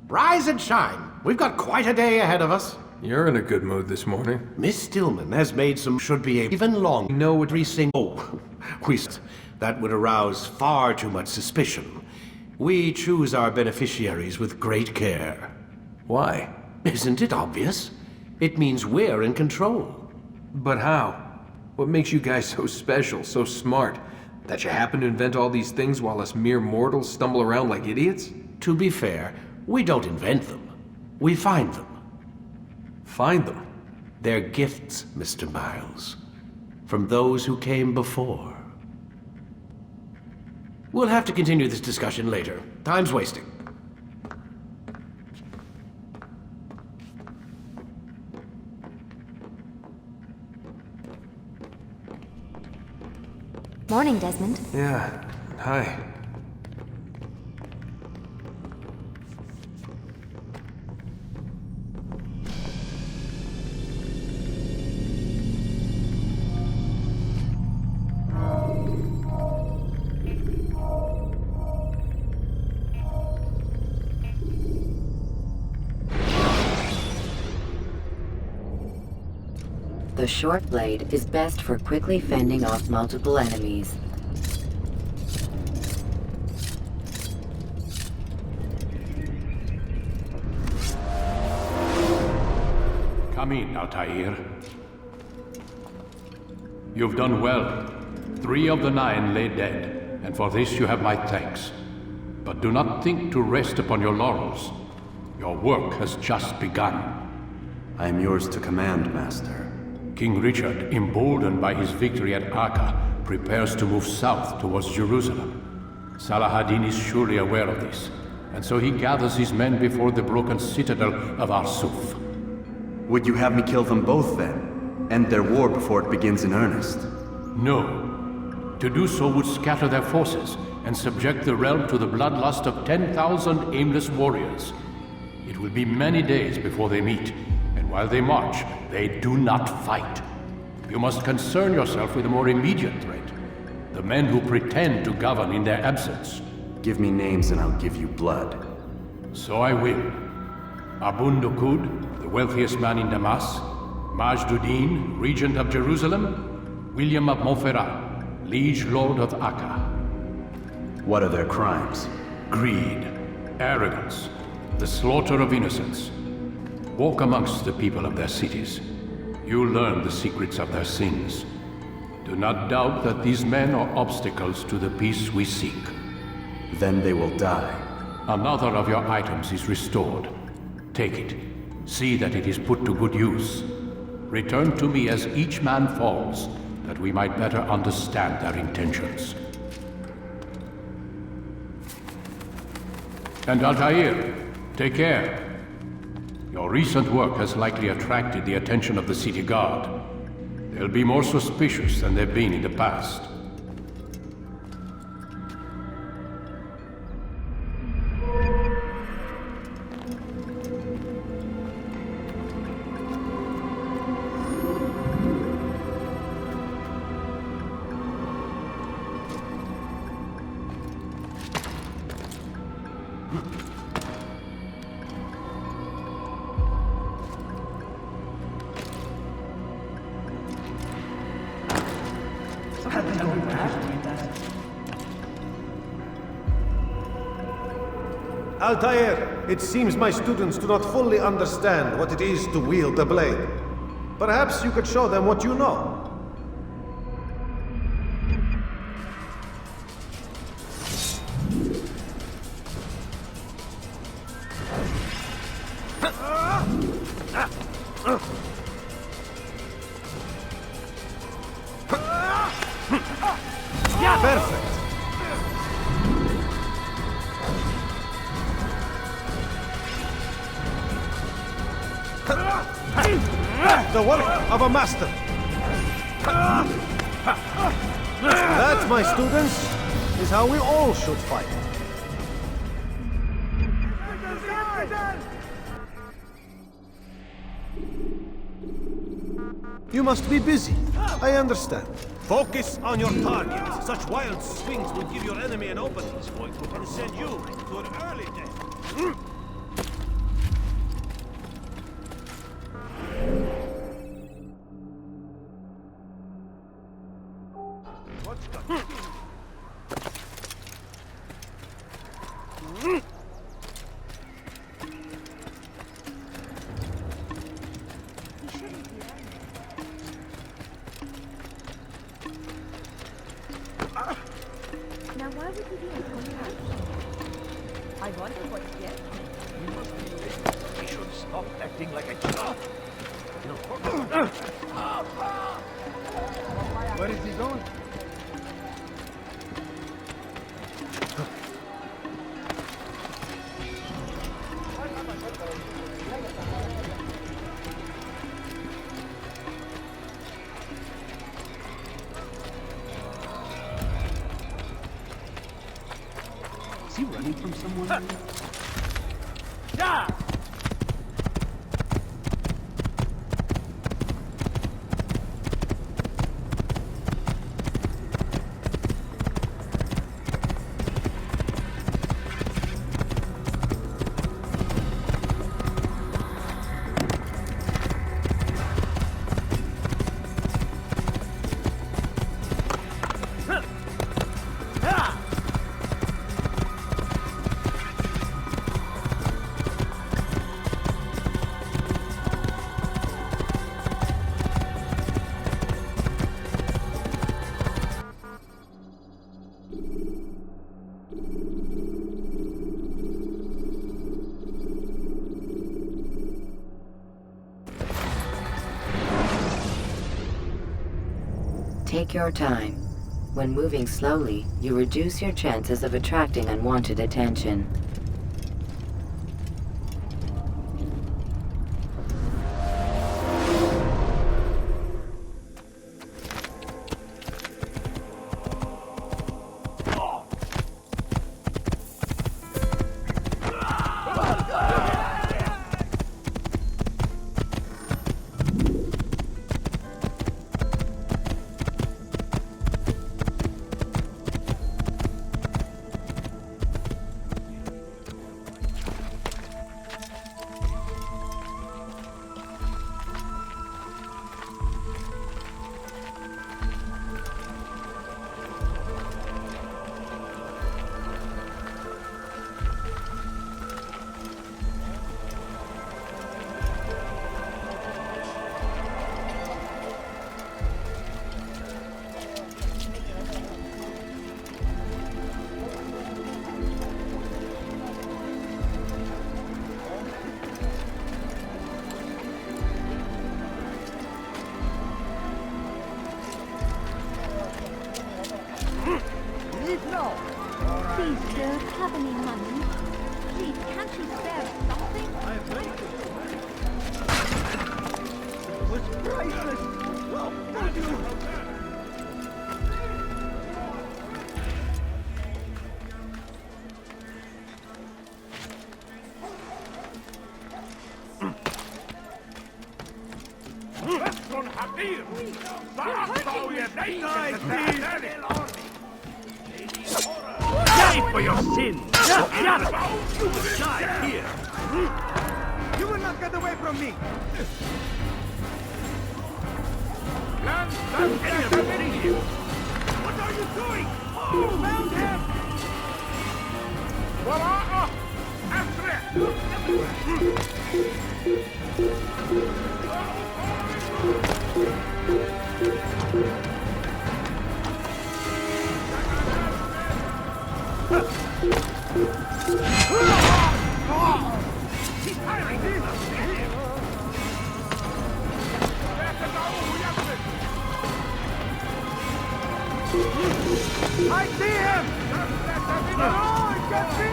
Rise and shine. We've got quite a day ahead of us. You're in a good mood this morning. Miss Stillman has made some should be even long. No would resing. Oh, that would arouse far too much suspicion. We choose our beneficiaries with great care. Why? Isn't it obvious? It means we're in control. But how? What makes you guys so special, so smart? That you happen to invent all these things while us mere mortals stumble around like idiots? To be fair, we don't invent them. We find them. Find them? They're gifts, Mr. Miles. From those who came before. We'll have to continue this discussion later. Time's wasting. Morning, Desmond. Yeah. Hi. The short blade is best for quickly fending off multiple enemies. Come in, Altair. You've done well. 3 of the 9 lay dead, and for this you have my thanks. But do not think to rest upon your laurels. Your work has just begun. I am yours to command, Master. King Richard, emboldened by his victory at Acre, prepares to move south towards Jerusalem. Salah-ad-Din is surely aware of this, and so he gathers his men before the broken citadel of Arsuf. Would you have me kill them both then? End their war before it begins in earnest? No. To do so would scatter their forces and subject the realm to the bloodlust of 10,000 aimless warriors. It will be many days before they meet, and while they march, they do not fight. You must concern yourself with a more immediate threat. The men who pretend to govern in their absence. Give me names and I'll give you blood. So I will. Abun Dukud, the wealthiest man in Damas. Majduddin, regent of Jerusalem. William of Montferrat, liege lord of Acre. What are their crimes? Greed, arrogance, the slaughter of innocents. Walk amongst the people of their cities. You'll learn the secrets of their sins. Do not doubt that these men are obstacles to the peace we seek. Then they will die. Another of your items is restored. Take it. See that it is put to good use. Return to me as each man falls, that we might better understand their intentions. And Altair, take care. Your recent work has likely attracted the attention of the city guard. They'll be more suspicious than they've been in the past. Altair, it seems my students do not fully understand what it is to wield the blade. Perhaps you could show them what you know. Perfect. The work of a master. That, my students, is how we all should fight. You must be busy. I understand. Focus on your target. Such wild swings will give your enemy an opening and send you to an early death. Now why would you do it so much? I wonder what he gets. We should stop acting like a child. Where is he going? Is he running from someone? Yeah! Take your time. When moving slowly, you reduce your chances of attracting unwanted attention. Please, sir, have any money? Please, can't you spare us something? It was priceless! Oh, thank you! Die for your sin! You will die here! You will not get away from me! What are you doing? Oh, found him! I see him! Oh, I can see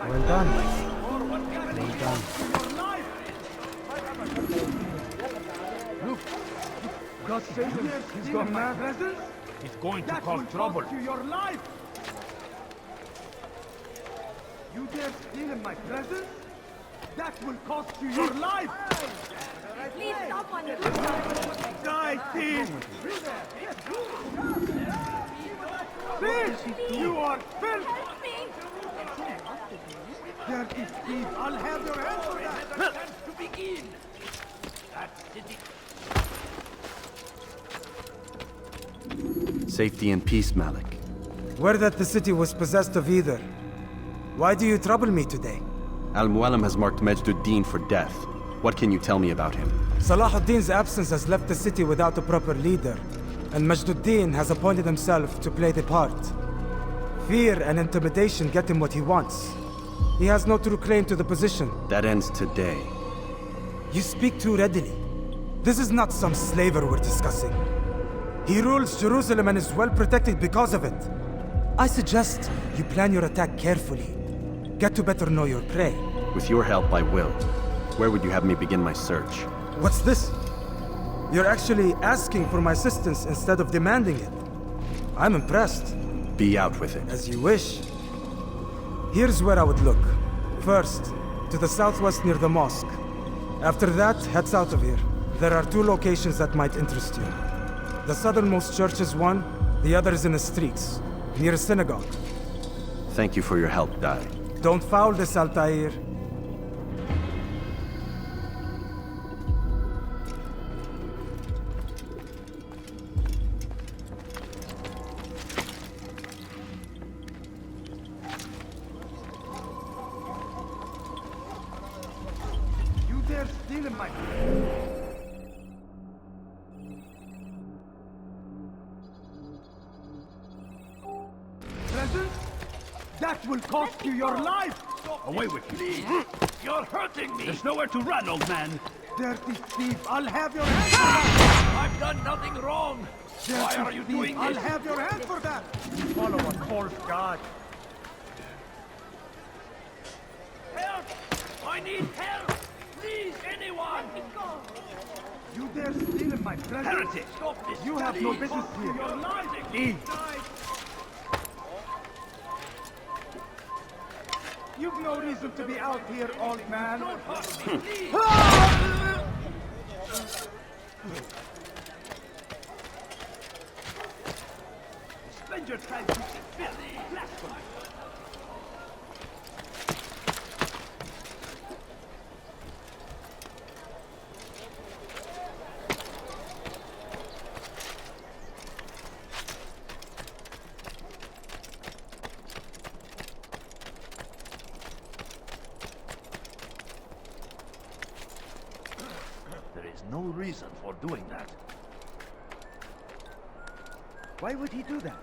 Well done. God save him! He's got my presence? He's going to cause trouble. To your life! You dare steal in my presence? That will cost you your life! Please, someone do something. Die, thief! Thief! You are filth! Help me! Dirty thief! I'll have your hands for that! To begin. That city. Safety and peace, Malik. Word that the city was possessed of either. Why do you trouble me today? Al-Mualim has marked Majduddin for death. What can you tell me about him? Salahuddin's absence has left the city without a proper leader, and Majduddin has appointed himself to play the part. Fear and intimidation get him what he wants. He has no true claim to the position. That ends today. You speak too readily. This is not some slaver we're discussing. He rules Jerusalem and is well protected because of it. I suggest you plan your attack carefully. Get to better know your prey. With your help, I will. Where would you have me begin my search? What's this? You're actually asking for my assistance instead of demanding it. I'm impressed. Be out with it. As you wish. Here's where I would look. First, to the southwest near the mosque. After that, head south of here. There are 2 locations that might interest you. The southernmost church is one, the other is in the streets, near a synagogue. Thank you for your help, Dai. Don't foul this, Altair. You dare steal in my... Present? That will cost you your life! Away with you. You're hurting me. There's nowhere to run, old man. Dirty thief! I'll have your hands for that! I've done nothing wrong. Why are you Dirty thief, doing I'll this? have your hands for that! Follow a false god. Help! I need help! Please, anyone! You dare steal in my presence? Heretic! Stop this! You have no business here. You're lying! Leave. You've no reason to be out here, old man. Don't hurt me, please! Spend your time teaching filthy blasphemy! There is no reason for doing that. Why would he do that?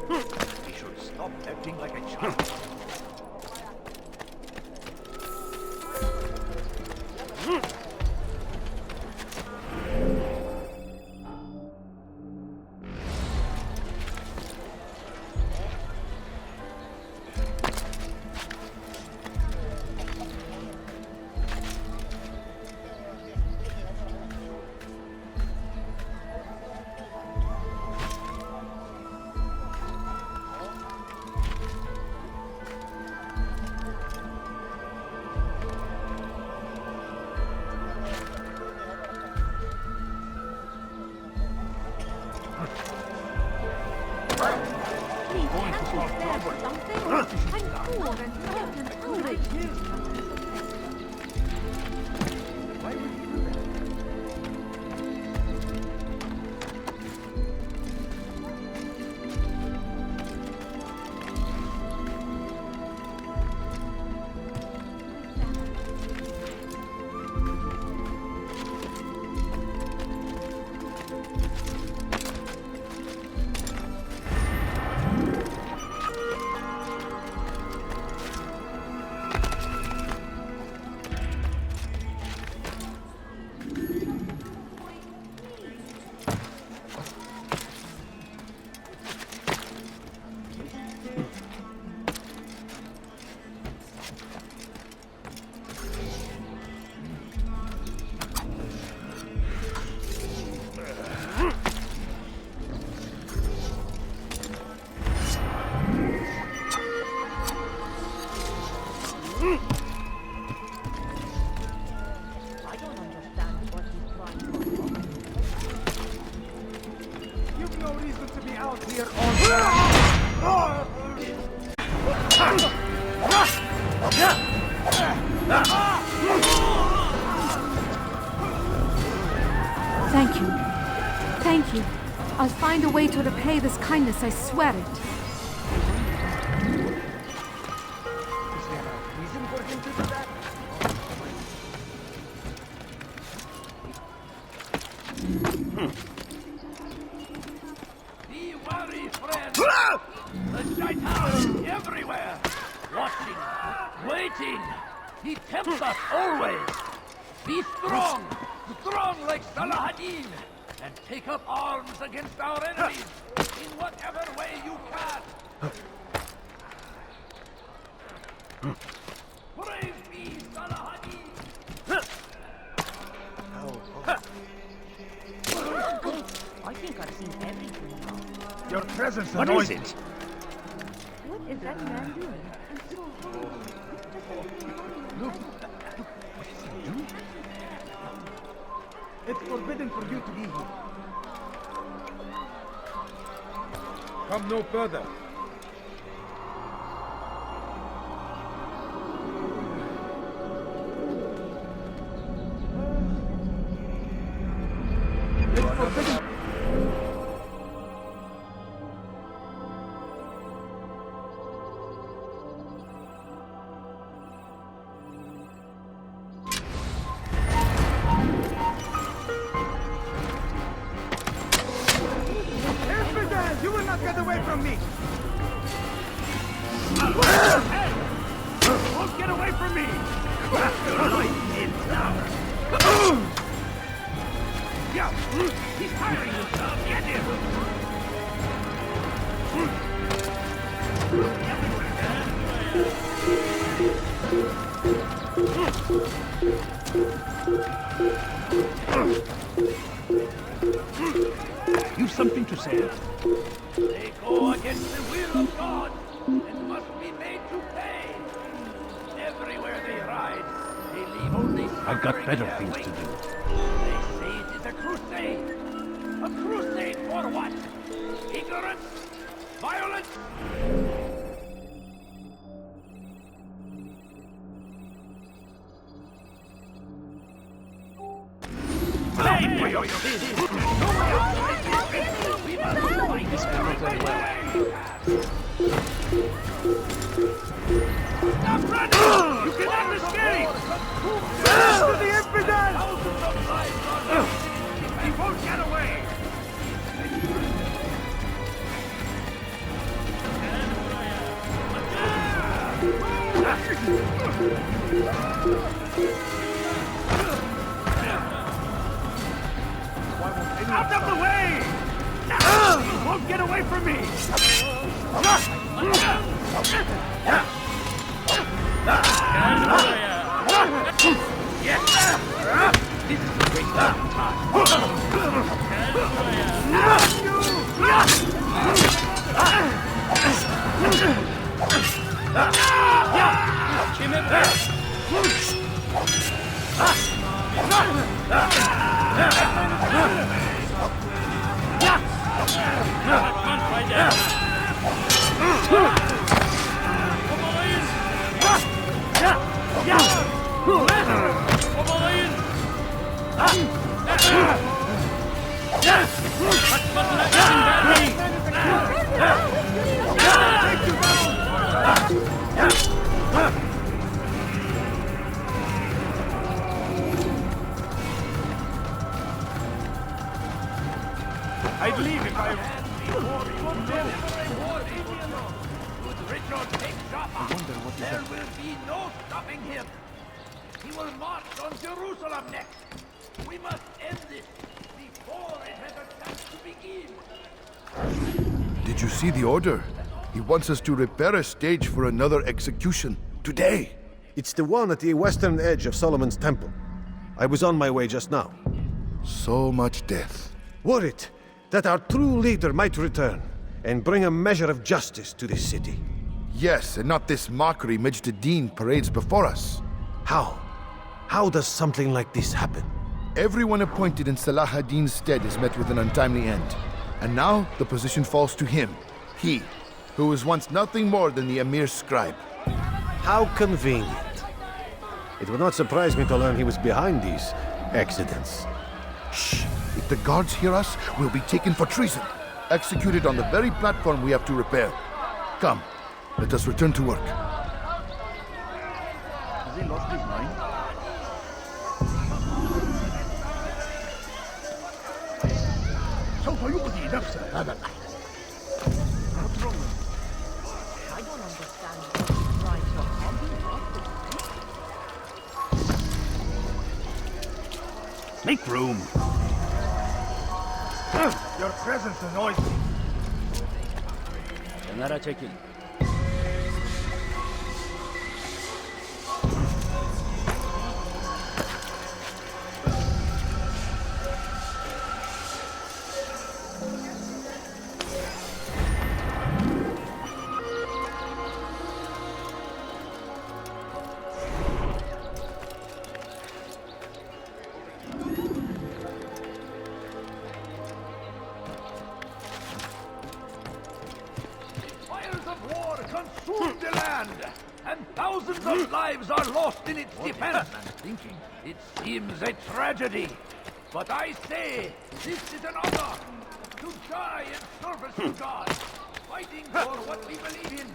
He should stop acting like a child. Thank you. Thank you. I'll find a way to repay this kindness, I swear it. Be wary, friend! The Shaitan is everywhere! Watching, waiting! He tempts us always! Be strong! Strong like Salahadin! And take up arms against our enemies in whatever way you can! Praise be Salahadin! I think I've seen everything now. Your presence annoys it! What is that man doing? I'm so hungry. Look! It's forbidden for you to be here. Come no further. It's forbidden. You will not get away from me! Hey! Won't get away from me! Your life ends now! Yeah! He's tiring himself! Get him! You've something to say? They go against the will of God and must be made to pay. Everywhere they ride, they leave only I've got suffering better in their things wake. to do. They say it is a crusade. A crusade for what? Ignorance? Violence? Pay for your sins! No way out! We must fight this every way! Stop running! You cannot escape! To the infidel! Thousands of lives are lost! He won't get away! Don't get away from me! This is a waste of time. I'd leave if I... Would Richard take Jaffa? There will be no stopping him. He will march on Jerusalem next. We must end this before it has a chance to begin. Did you see the order? He wants us to repair a stage for another execution. Today. It's the one at the western edge of Solomon's temple. I was on my way just now. So much death. Worried that our true leader might return and bring a measure of justice to this city. Yes, and not this mockery Majd parades before us. How? How does something like this happen? Everyone appointed in Salah ad-Din's stead is met with an untimely end. And now the position falls to him. He, who was once nothing more than the Emir's scribe. How convenient. It would not surprise me to learn he was behind these accidents. Shh! If the guards hear us, we'll be taken for treason. Executed on the very platform we have to repair. Come, let us return to work. Has he lost his mind? سوف يؤذي نفسه هذا الأحد. What's wrong with him? I don't understand what's right or wrong. Make room. Your presence annoys me. Kenara çekil. Consumed the land, and thousands of lives are lost in its defense. It seems a tragedy, but I say this is an honor to die in service to God, fighting for what we believe in.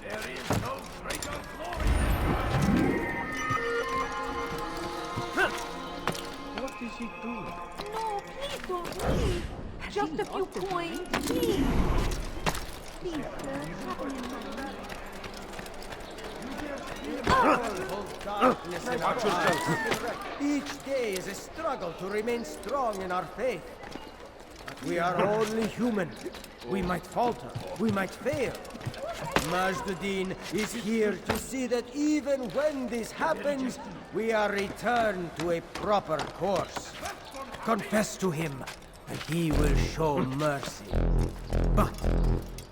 There is no greater glory. What is he doing? No, please don't leave. Just a few coins, please. Please, sir, have me in mind. Each day is a struggle to remain strong in our faith. But we are only human. We might falter. We might fail. Majd is here to see that even when this happens, we are returned to a proper course. Confess to him, and he will show mercy. But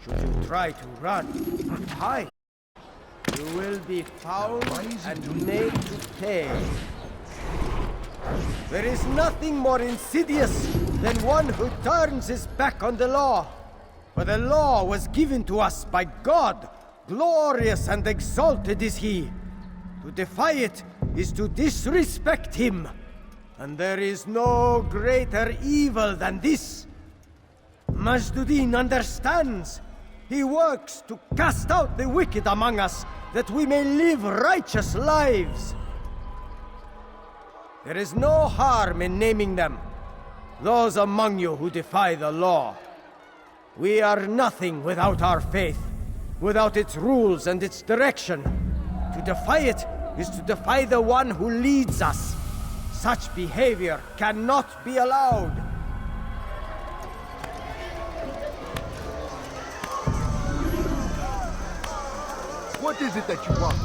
should you try to run and hide, you will be found and made to pay. There is nothing more insidious than one who turns his back on the law. For the law was given to us by God. Glorious and exalted is he. To defy it is to disrespect him. And there is no greater evil than this. Majd understands. He works to cast out the wicked among us, that we may live righteous lives. There is no harm in naming them, those among you who defy the law. We are nothing without our faith, without its rules and its direction. To defy it is to defy the one who leads us. Such behavior cannot be allowed. What is it that you want?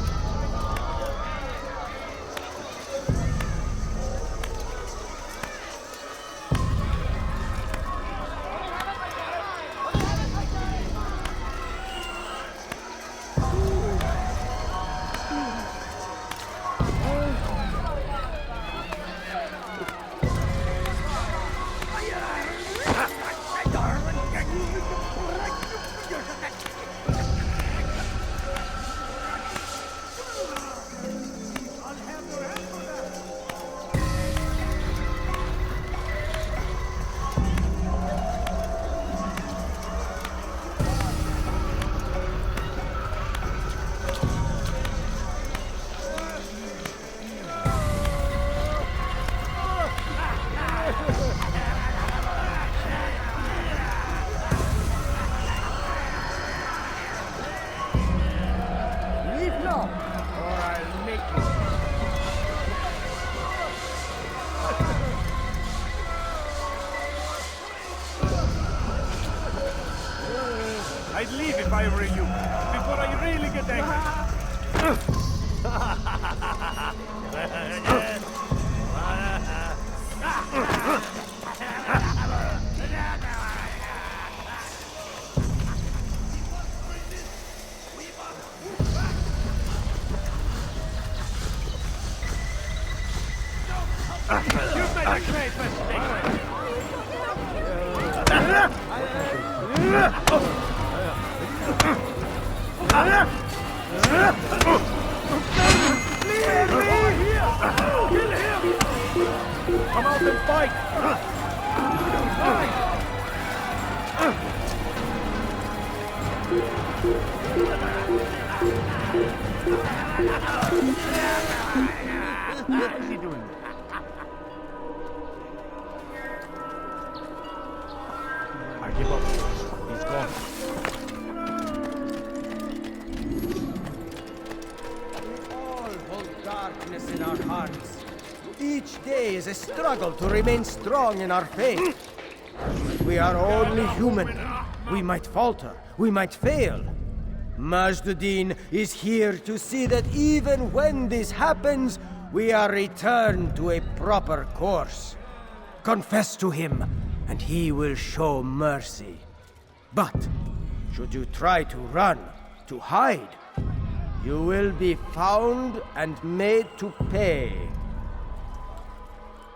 I'd leave if I were you, before I really get angry. You've made a great mistake. Come out and fight! What is he doing? I give up. He's gone. We all hold darkness in our hearts. Each day is a struggle to remain strong in our faith. We are only human. We might falter. We might fail. Majduddin is here to see that even when this happens, we are returned to a proper course. Confess to him, and he will show mercy. But should you try to run, to hide, you will be found and made to pay.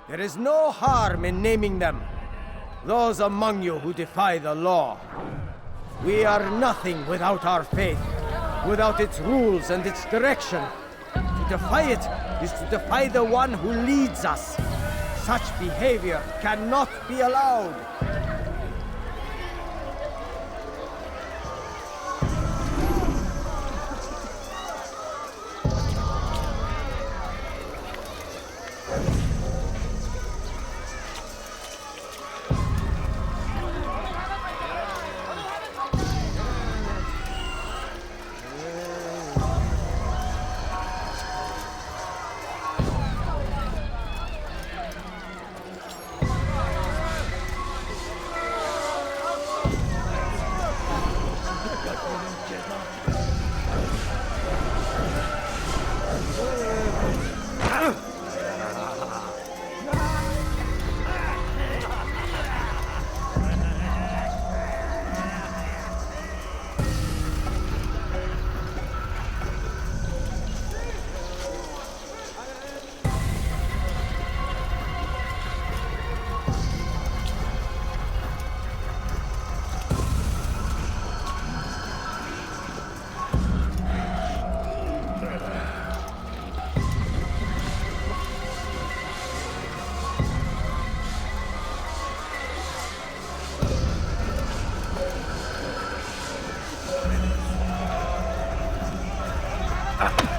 There is no harm in naming them. Those among you who defy the law. We are nothing without our faith, without its rules and its direction. To defy it is to defy the one who leads us. Such behavior cannot be allowed.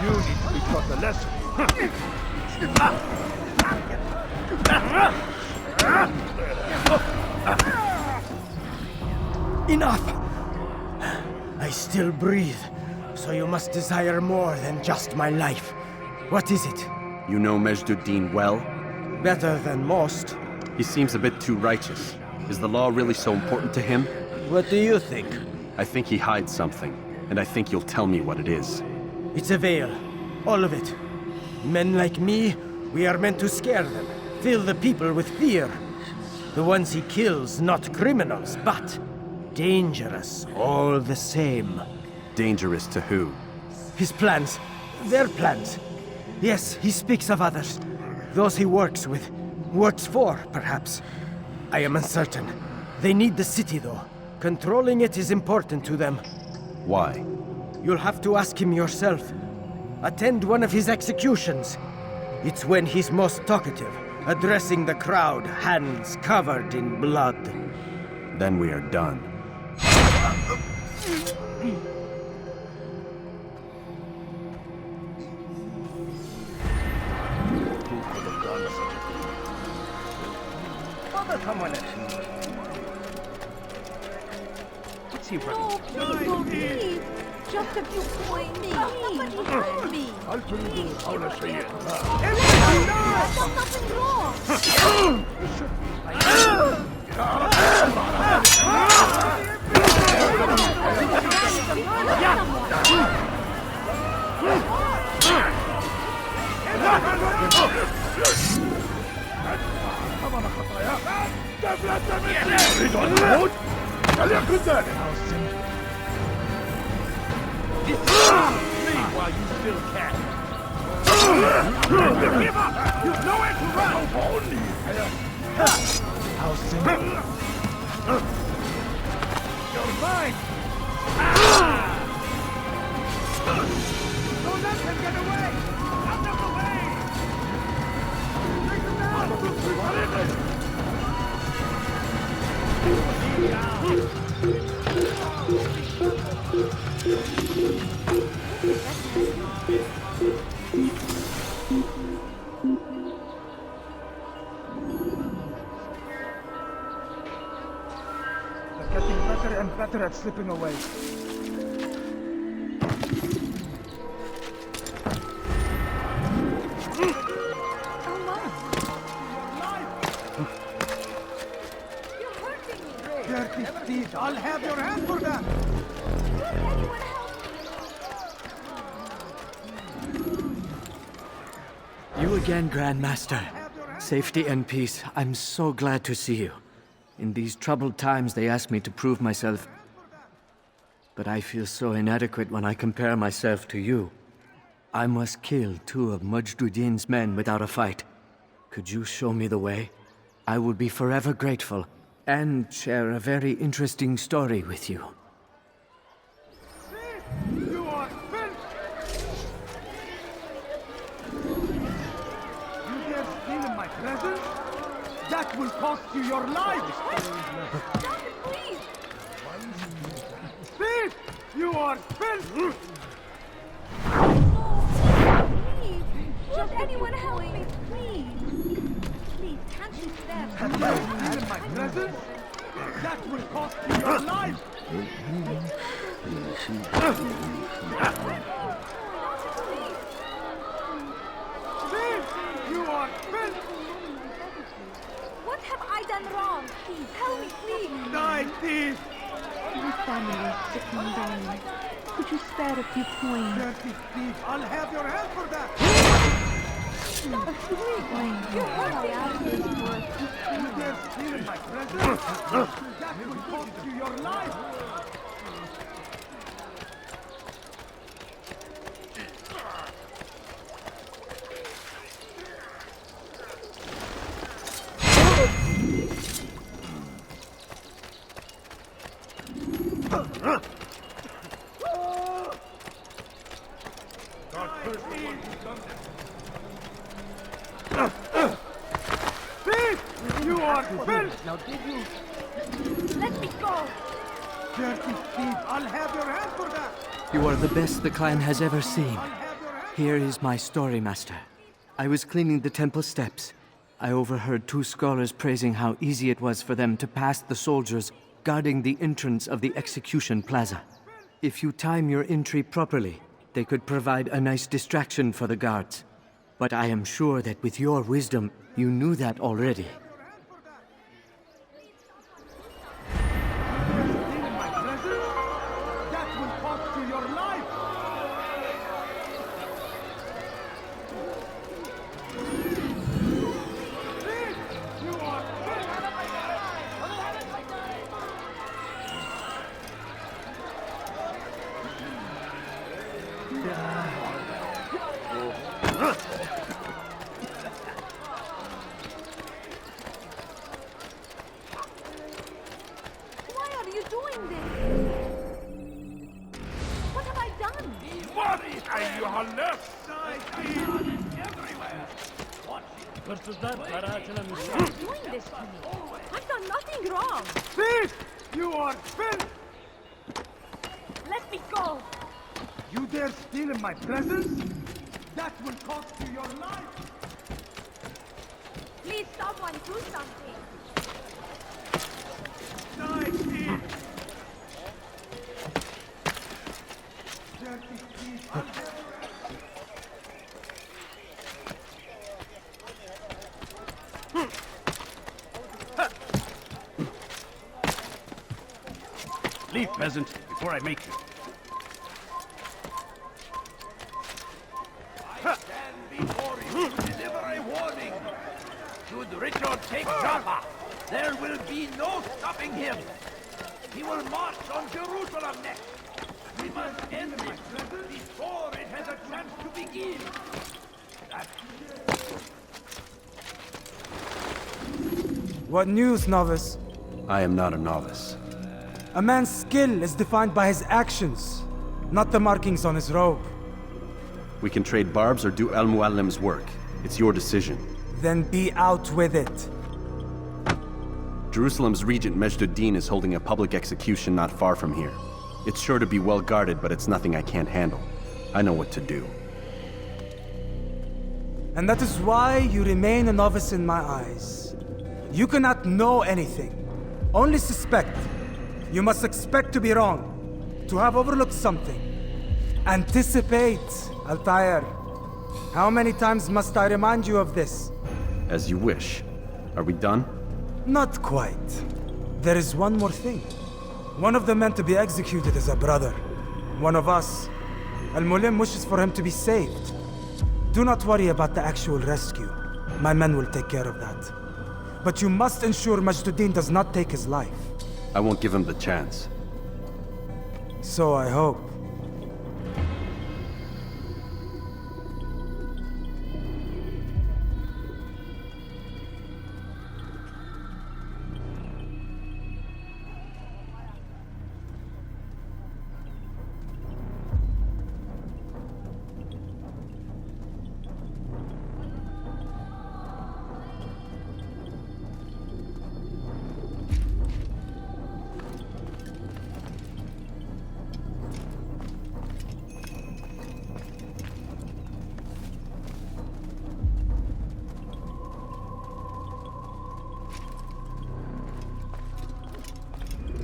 You need to be taught a lesson. Enough! I still breathe, so you must desire more than just my life. What is it? You know Majduddin well? Better than most. He seems a bit too righteous. Is the law really so important to him? What do you think? I think he hides something, and I think you'll tell me what it is. It's a veil. All of it. Men like me, we are meant to scare them. Fill the people with fear. The ones he kills, not criminals, but dangerous all the same. Dangerous to who? His plans. Their plans. Yes, he speaks of others. Those he works with. Works for, perhaps. I am uncertain. They need the city, though. Controlling it is important to them. Why? You'll have to ask him yourself. Attend one of his executions. It's when he's most talkative, addressing the crowd, hands covered in blood. Then we are done. No, please don't leave. Just a few points. Somebody help me. I've done nothing wrong. While you still can. Give up! You've nowhere to run! You're mine! Don't let him get away! Out of the way! Take him down! They're getting better and better at slipping away. Dirty thief! I'll have your hand for that! You again, Grandmaster. Safety and peace. I'm so glad to see you. In these troubled times, they ask me to prove myself. But I feel so inadequate when I compare myself to you. I must kill 2 of Mujduddin's men without a fight. Could you show me the way? I will be forever grateful, and share a very interesting story with you. You are filth! You dare steal in my presence? That will cost you your life! Stop it, please! Thief! You are filth! Please! Just anyone help me, please! Please, can't you stand? You dare steal in my presence? That will cost you your life! Thief! You are filth! What have I done wrong? Please, help me, please! Die, thief! My family is sick and dying. Could you spare a few coins? Dirty thief! I'll have your hand for that! Stop, please! You're hurting me! You dare steal in my presence? That will cost you your life! Thief! You are filth! Now did you? Let me go! Dirty thief! I'll have your hand for that! You are the best the clan has ever seen. Here is my story, Master. I was cleaning the temple steps. I overheard 2 scholars praising how easy it was for them to pass the soldiers guarding the entrance of the execution plaza. If you time your entry properly, they could provide a nice distraction for the guards. But I am sure that with your wisdom, you knew that already. doing this to me? I've done nothing wrong. Thief! You are filth! Let me go. You dare steal in my presence? That will cost you your life! Please, someone do something. Die, thief! Dirty thief! Leave, peasant, before I make you. I stand before you to deliver a warning. Should Richard take Jaffa, there will be no stopping him. He will march on Jerusalem next. We must end this before it has a chance to begin. What news, novice? I am not a novice. A man's skill is defined by his actions, not the markings on his robe. We can trade barbs or do Al Muallim's work. It's your decision. Then be out with it. Jerusalem's regent Majd-ud-Din is holding a public execution not far from here. It's sure to be well guarded, but it's nothing I can't handle. I know what to do. And that is why you remain a novice in my eyes. You cannot know anything, only suspect. You must expect to be wrong, to have overlooked something. Anticipate, Altair. How many times must I remind you of this? As you wish. Are we done? Not quite. There is one more thing. One of the men to be executed is a brother. One of us. Al-Mulim wishes for him to be saved. Do not worry about the actual rescue. My men will take care of that. But you must ensure Majd-ud-Din does not take his life. I won't give him the chance. So I hope.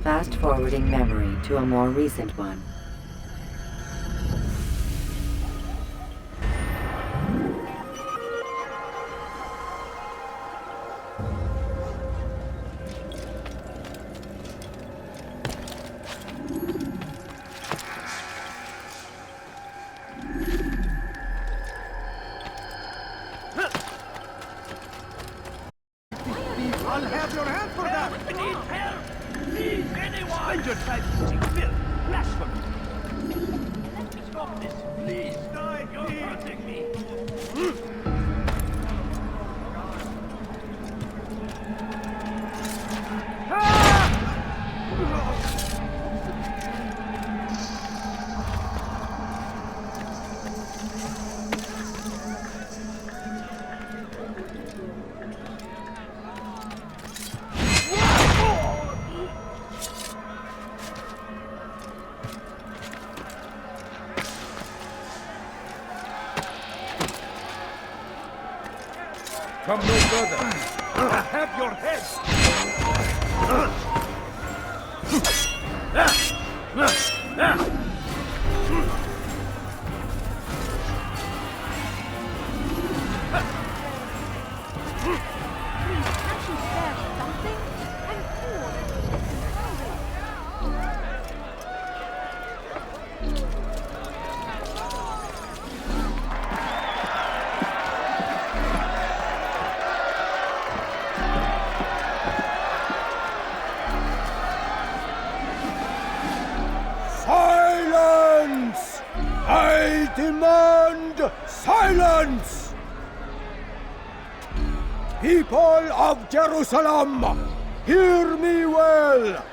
Fast-forwarding memory to a more recent one. I'll have your hand for that! I need help! Please, anyone! Spend your time teaching filth, blasphemy! Let me stop this, please! You're hurting me! Come no further. I have your head. Can't you spare something? I'm poor and hungry. Silence! I demand silence! People of Jerusalem, hear me well!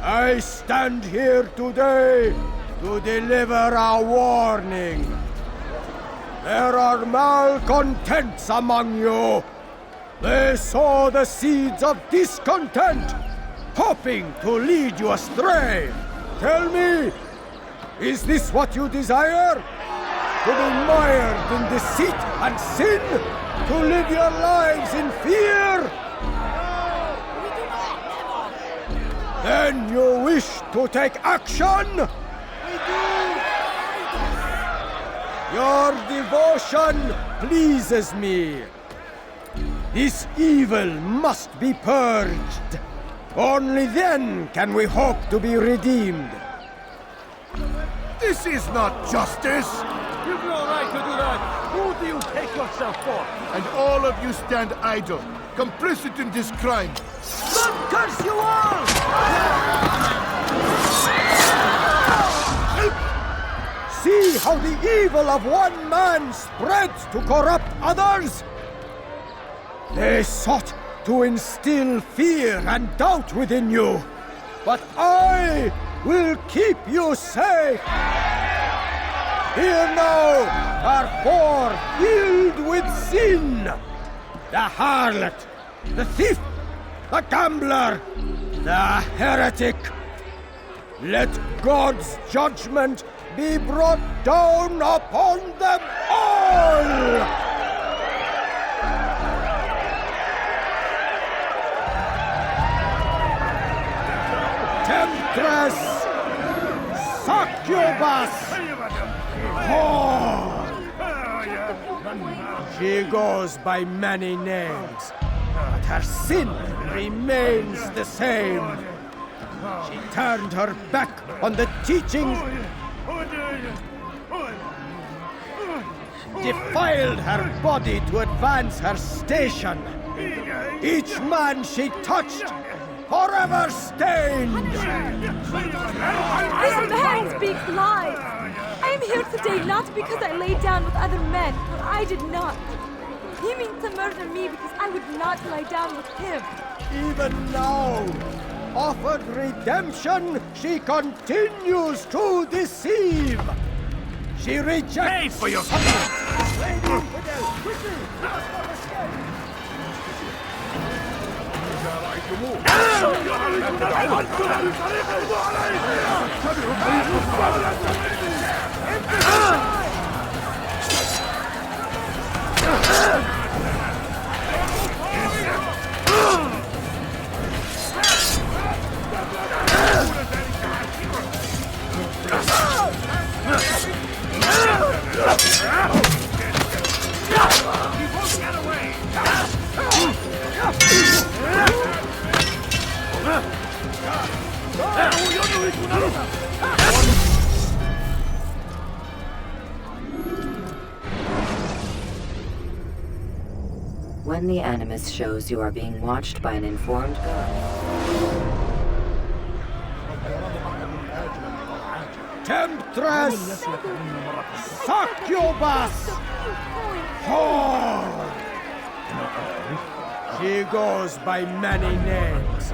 I stand here today to deliver a warning. There are malcontents among you They sow the seeds of discontent, hoping to lead you astray. Tell me, is this what you desire? To be mired in deceit and sin? To live your lives in fear? Then you wish to take action? We do! Your devotion pleases me. This evil must be purged. Only then can we hope to be redeemed. This is not justice! You've no right to do that! Who do you take yourself for? And all of you stand idle, complicit in this crime. God curse you all! See how the evil of one man spreads to corrupt others? They sought to instill fear and doubt within you, but I will keep you safe. Here now are four filled with sin. The harlot, the thief, the gambler, the heretic. Let God's judgment be brought down upon them all! Temptress! Succubus! Whore! She goes by many names, but her sin remains the same. She turned her back on the teachings, defiled her body to advance her station. Each man she touched, forever stained. This man speaks lies. I am here today not because I lay down with other men, for I did not. He means to murder me because I would not lie down with him. Even now, offered redemption, she continues to deceive. She rejects. Pay for your Lady Fidel, quickly! When the Animus shows you are being watched by an informed guard. Temptress! Succubus! Whore! She goes by many names,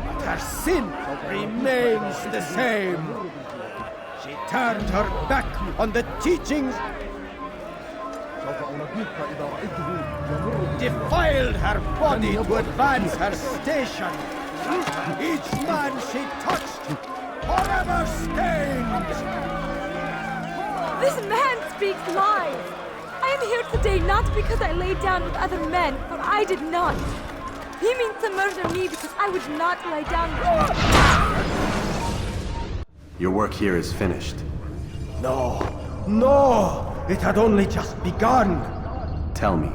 but her sin remains the same. She turned her back on the teachings, defiled her body to advance her station. Each man she touched, forever stained. This man speaks lies. I am here today not because I lay down with other men, for I did not. He means to murder me because I would not lie down with him. Your work here is finished. No, no! It had only just begun. Tell me,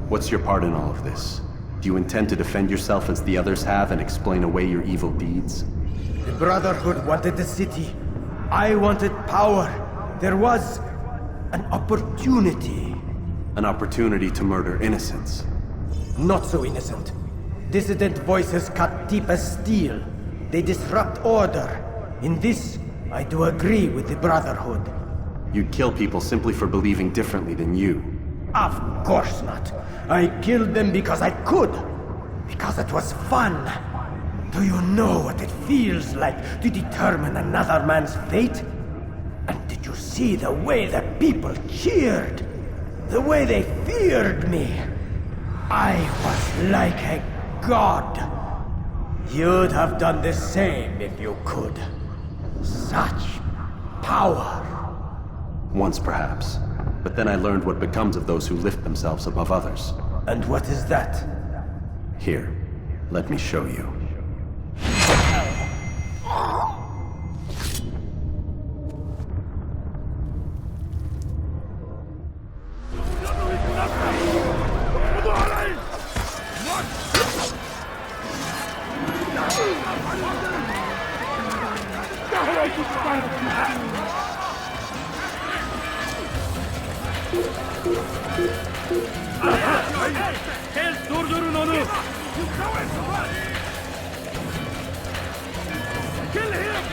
what's your part in all of this? Do you intend to defend yourself as the others have and explain away your evil deeds? The Brotherhood wanted the city. I wanted power. There was an opportunity. An opportunity to murder innocents. Not so innocent. Dissident voices cut deep as steel. They disrupt order. In this, I do agree with the Brotherhood. You'd kill people simply for believing differently than you. Of course not. I killed them because I could. Because it was fun. Do you know what it feels like to determine another man's fate? And did you see the way the people cheered? The way they feared me? I was like a god. You'd have done the same if you could. Such power. Once perhaps. But then I learned what becomes of those who lift themselves above others. And what is that? Here, let me show you. Durdurun onu! Kill him!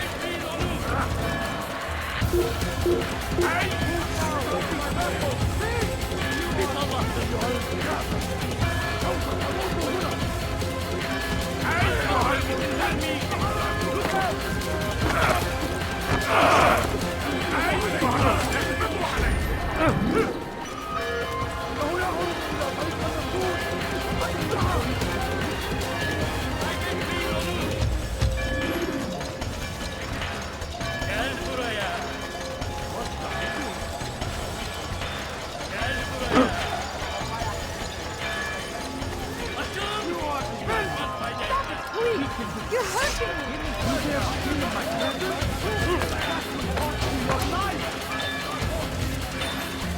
You're hurting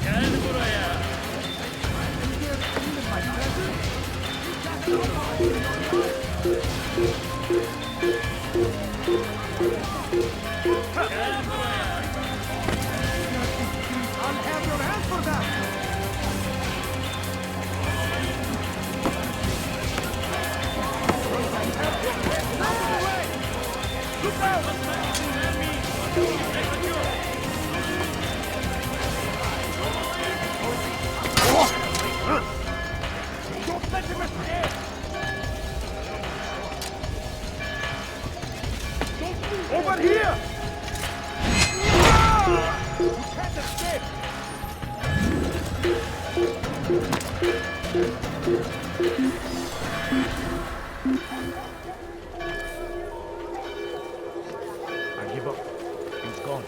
Gel buraya! I'll have your hand for that! Look out! Don't let him escape! Over here! You can't escape! I give up. He's gone.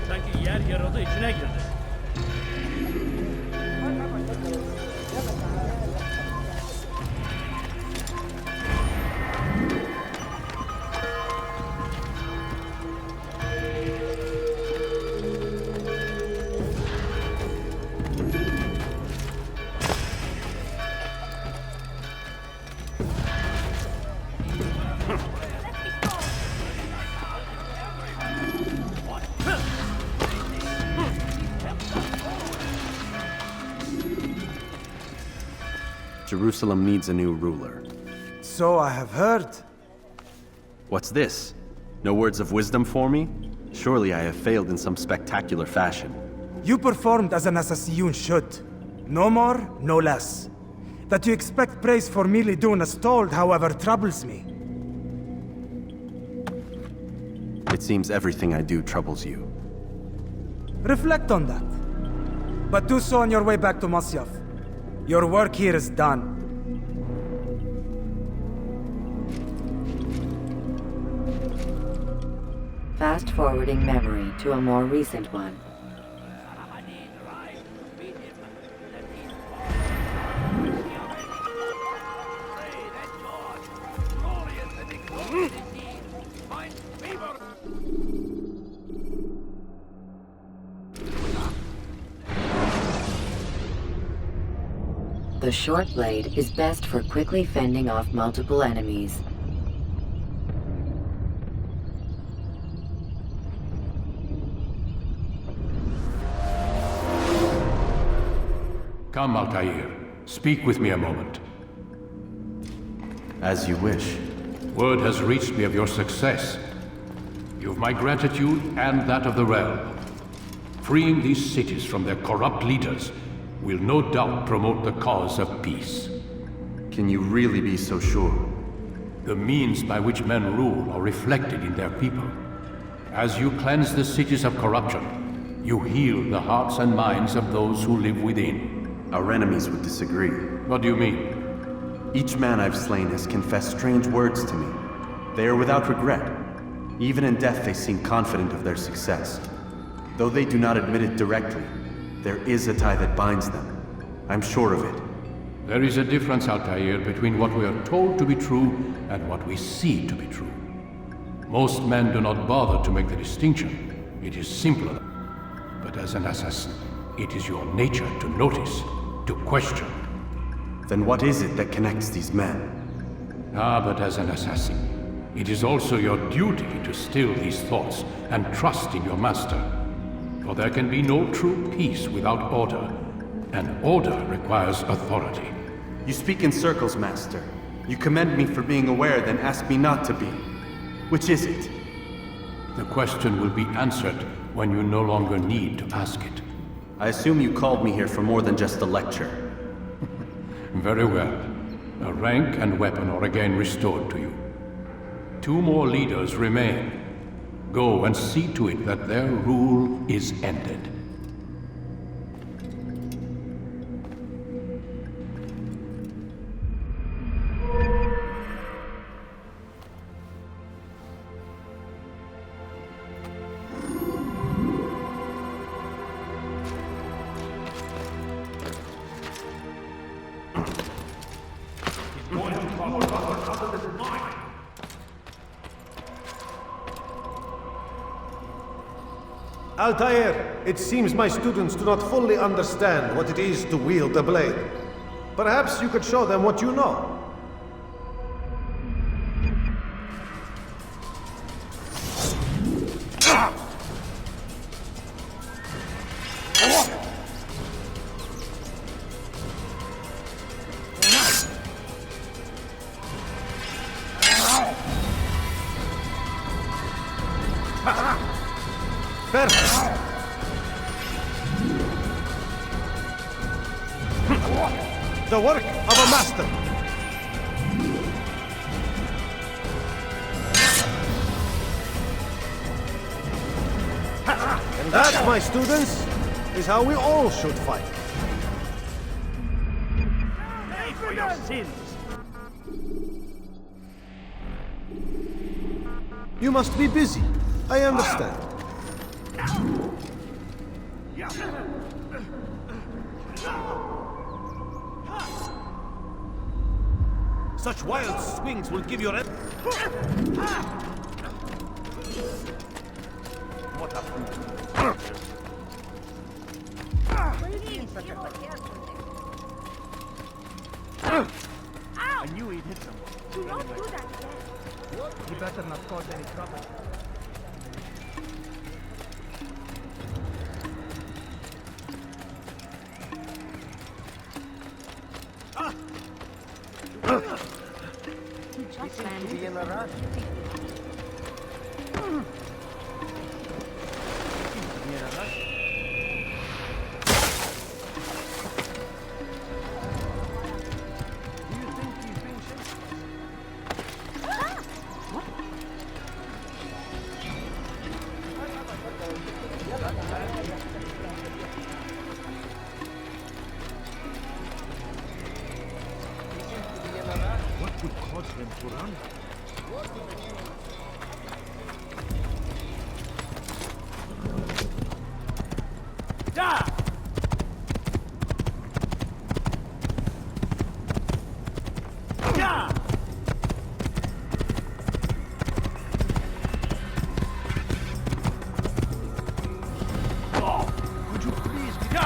Sanki yer yarıldı, içine girdi. Jerusalem needs a new ruler. So I have heard. What's this? No words of wisdom for me? Surely I have failed in some spectacular fashion. You performed as an assassin should. No more, no less. That you expect praise for merely doing as told, however, troubles me. It seems everything I do troubles you. Reflect on that. But do so on your way back to Masyaf. Your work here is done. Fast-forwarding memory to a more recent one. The short blade is best for quickly fending off multiple enemies. Come, Altair. Speak with me a moment. As you wish. Word has reached me of your success. You've my gratitude and that of the realm. Freeing these cities from their corrupt leaders will no doubt promote the cause of peace. Can you really be so sure? The means by which men rule are reflected in their people. As you cleanse the cities of corruption, you heal the hearts and minds of those who live within. Our enemies would disagree. What do you mean? Each man I've slain has confessed strange words to me. They are without regret. Even in death they seem confident of their success. Though they do not admit it directly, there is a tie that binds them. I'm sure of it. There is a difference, Altair, between what we are told to be true and what we see to be true. Most men do not bother to make the distinction. It is simpler. But as an assassin, it is your nature to notice, to question. Then what is it that connects these men? But as an assassin, it is also your duty to still these thoughts and trust in your master. For there can be no true peace without order, and order requires authority. You speak in circles, Master. You commend me for being aware, then ask me not to be. Which is it? The question will be answered when you no longer need to ask it. I assume you called me here for more than just a lecture. Very well. A rank and weapon are again restored to you. 2 more leaders remain. Go and see to it that their rule is ended. Altair, it seems my students do not fully understand what it is to wield a blade. Perhaps you could show them what you know. The work of a master. And that, my students, is how we all should fight. Pay for your sins! You must be busy. I understand. Such wild swings will give your... What a fool. I knew he'd hit someone. Do not do that again. You better not cause any trouble. Just seems to be in a rush. What could cause them to run? Da! Da! Oh, could you please be da!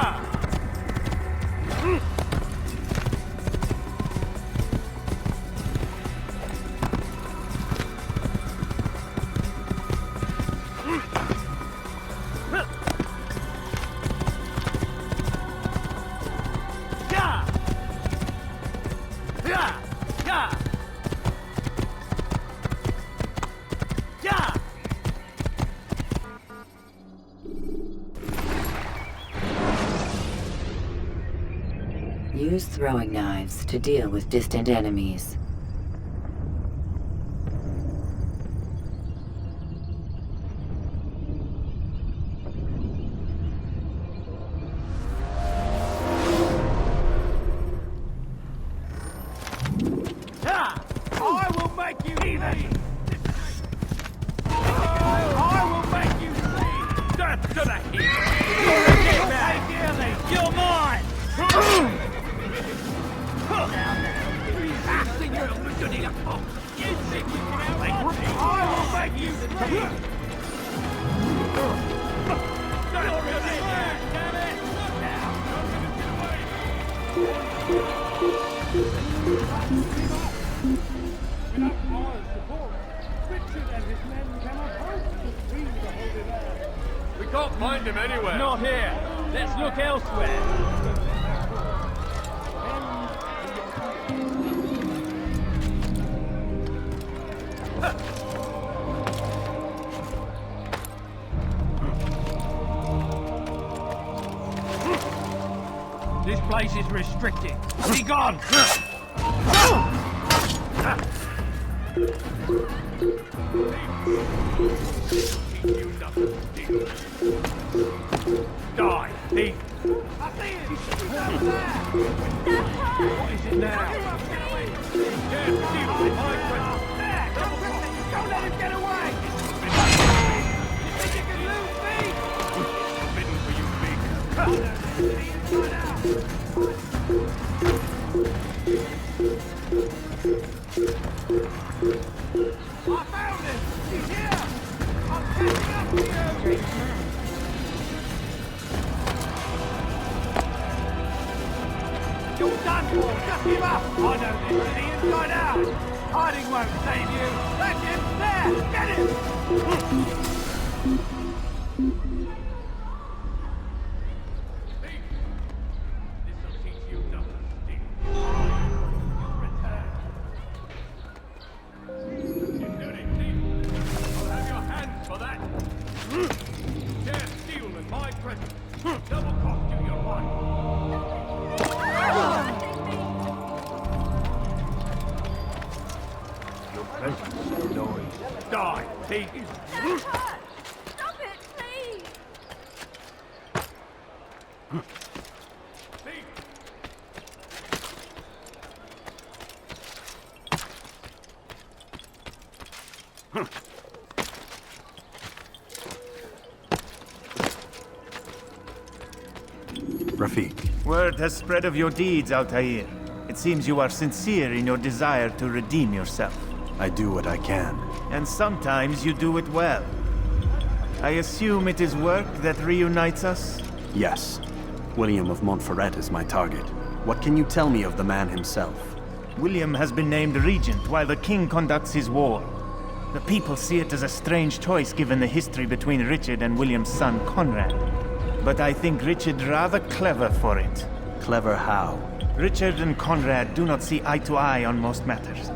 Use throwing knives to deal with distant enemies. make you see! I will make you see! Death to the hero! You're mine! You think you can make me? I will make you see! We can't find him anywhere. Not here. Let's look elsewhere. This place is restricted. Be gone! Die, thief! I see him! He's over there! What is it now? Don't let him get away! You think you can lose me? Forbidden for you, big. I found him! He's here! I'm catching up to you! You're done for! Just give up! I know this from the inside out! Hiding won't save you! That's him! There! Get him! This'll teach you not to steal. Return. I'll have your hands for that! Dare steal in my presence! Double cost you your life! Your presence is noise. Die, thief! That hurts! Stop it, please! Thief! Rafiq, Word has spread of your deeds, Altair. It seems you are sincere in your desire to redeem yourself. I do what I can. And sometimes you do it well. I assume it is work that reunites us? Yes. William of Montferrat is my target. What can you tell me of the man himself? William has been named regent while the king conducts his war. The people see it as a strange choice given the history between Richard and William's son Conrad. But I think Richard rather clever for it. Clever how? Richard and Conrad do not see eye to eye on most matters.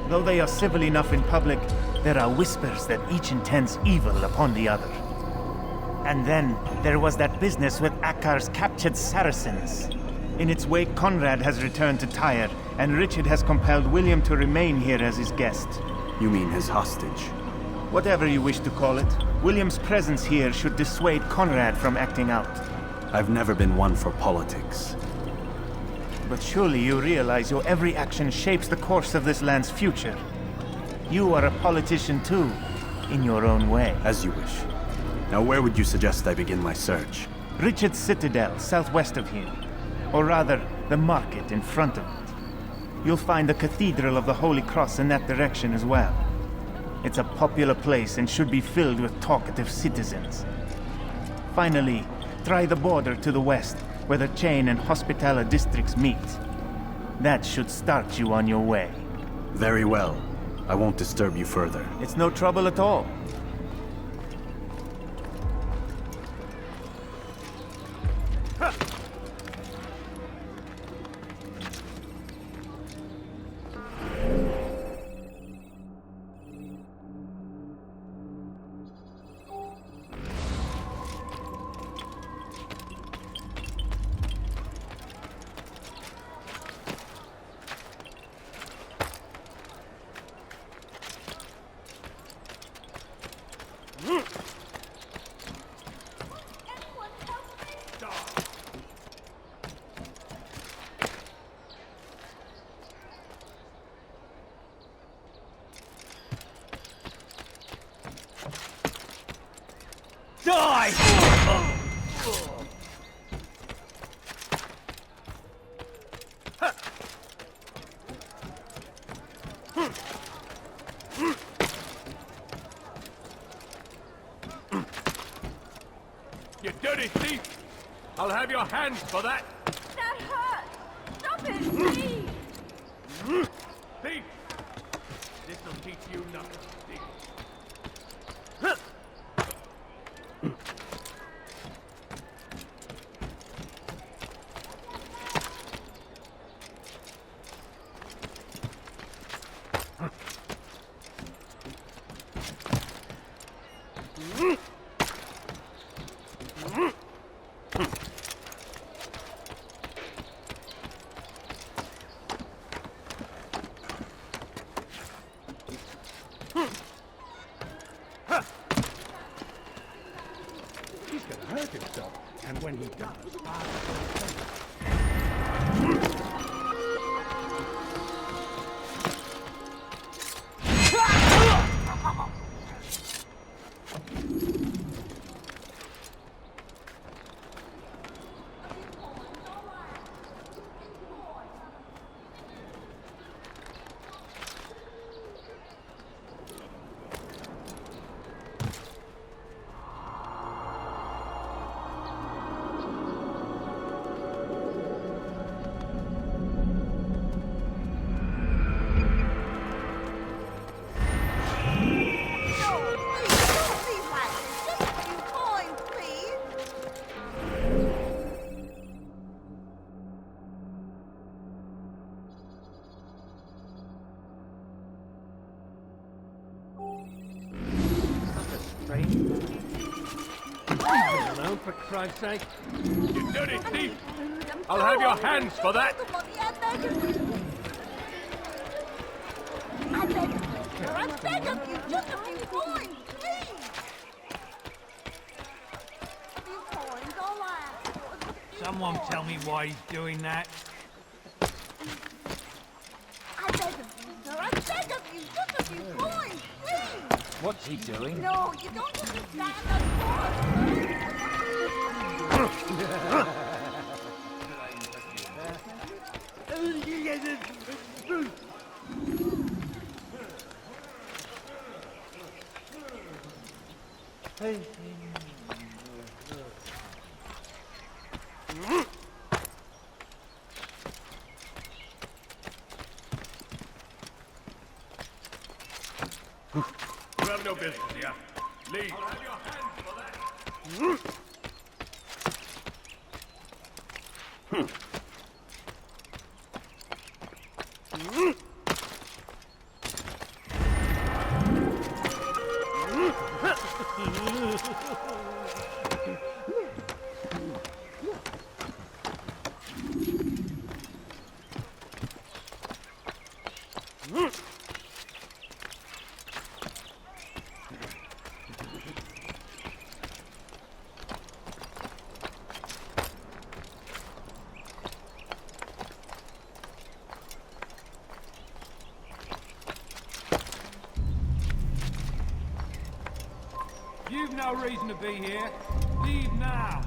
Though they are civil enough in public, there are whispers that each intends evil upon the other. And then there was that business with Akkar's captured Saracens. In its wake, Conrad has returned to Tyre, and Richard has compelled William to remain here as his guest. You mean his hostage? Whatever you wish to call it, William's presence here should dissuade Conrad from acting out. I've never been one for politics. But surely you realize your every action shapes the course of this land's future. You are a politician too, in your own way. As you wish. Now where would you suggest I begin my search? Richard's Citadel, southwest of here. Or rather, the market in front of it. You'll find the Cathedral of the Holy Cross in that direction as well. It's a popular place and should be filled with talkative citizens. Finally, try the border to the west, where the Chain and Hospitaller districts meet. That should start you on your way. Very well. I won't disturb you further. It's no trouble at all. dirty thief! I'll have your hands for that! That hurts! Stop it, please! Thief! This'll teach you nothing, thief. He's gonna hurt himself, and when he does, Alone, for Christ's sake! You dirty thief! I'll have your hands for that! I beg of you, I beg of you, just a few coins, please! A few coins, all I ask for. Someone tell me why he's doing that. I beg of you, sir, I beg of you, just a few coins, please! What's he doing? No, you don't understand, of course. You have no business here. Leave. I'll have your hands for that. You've no reason to be here. Leave now.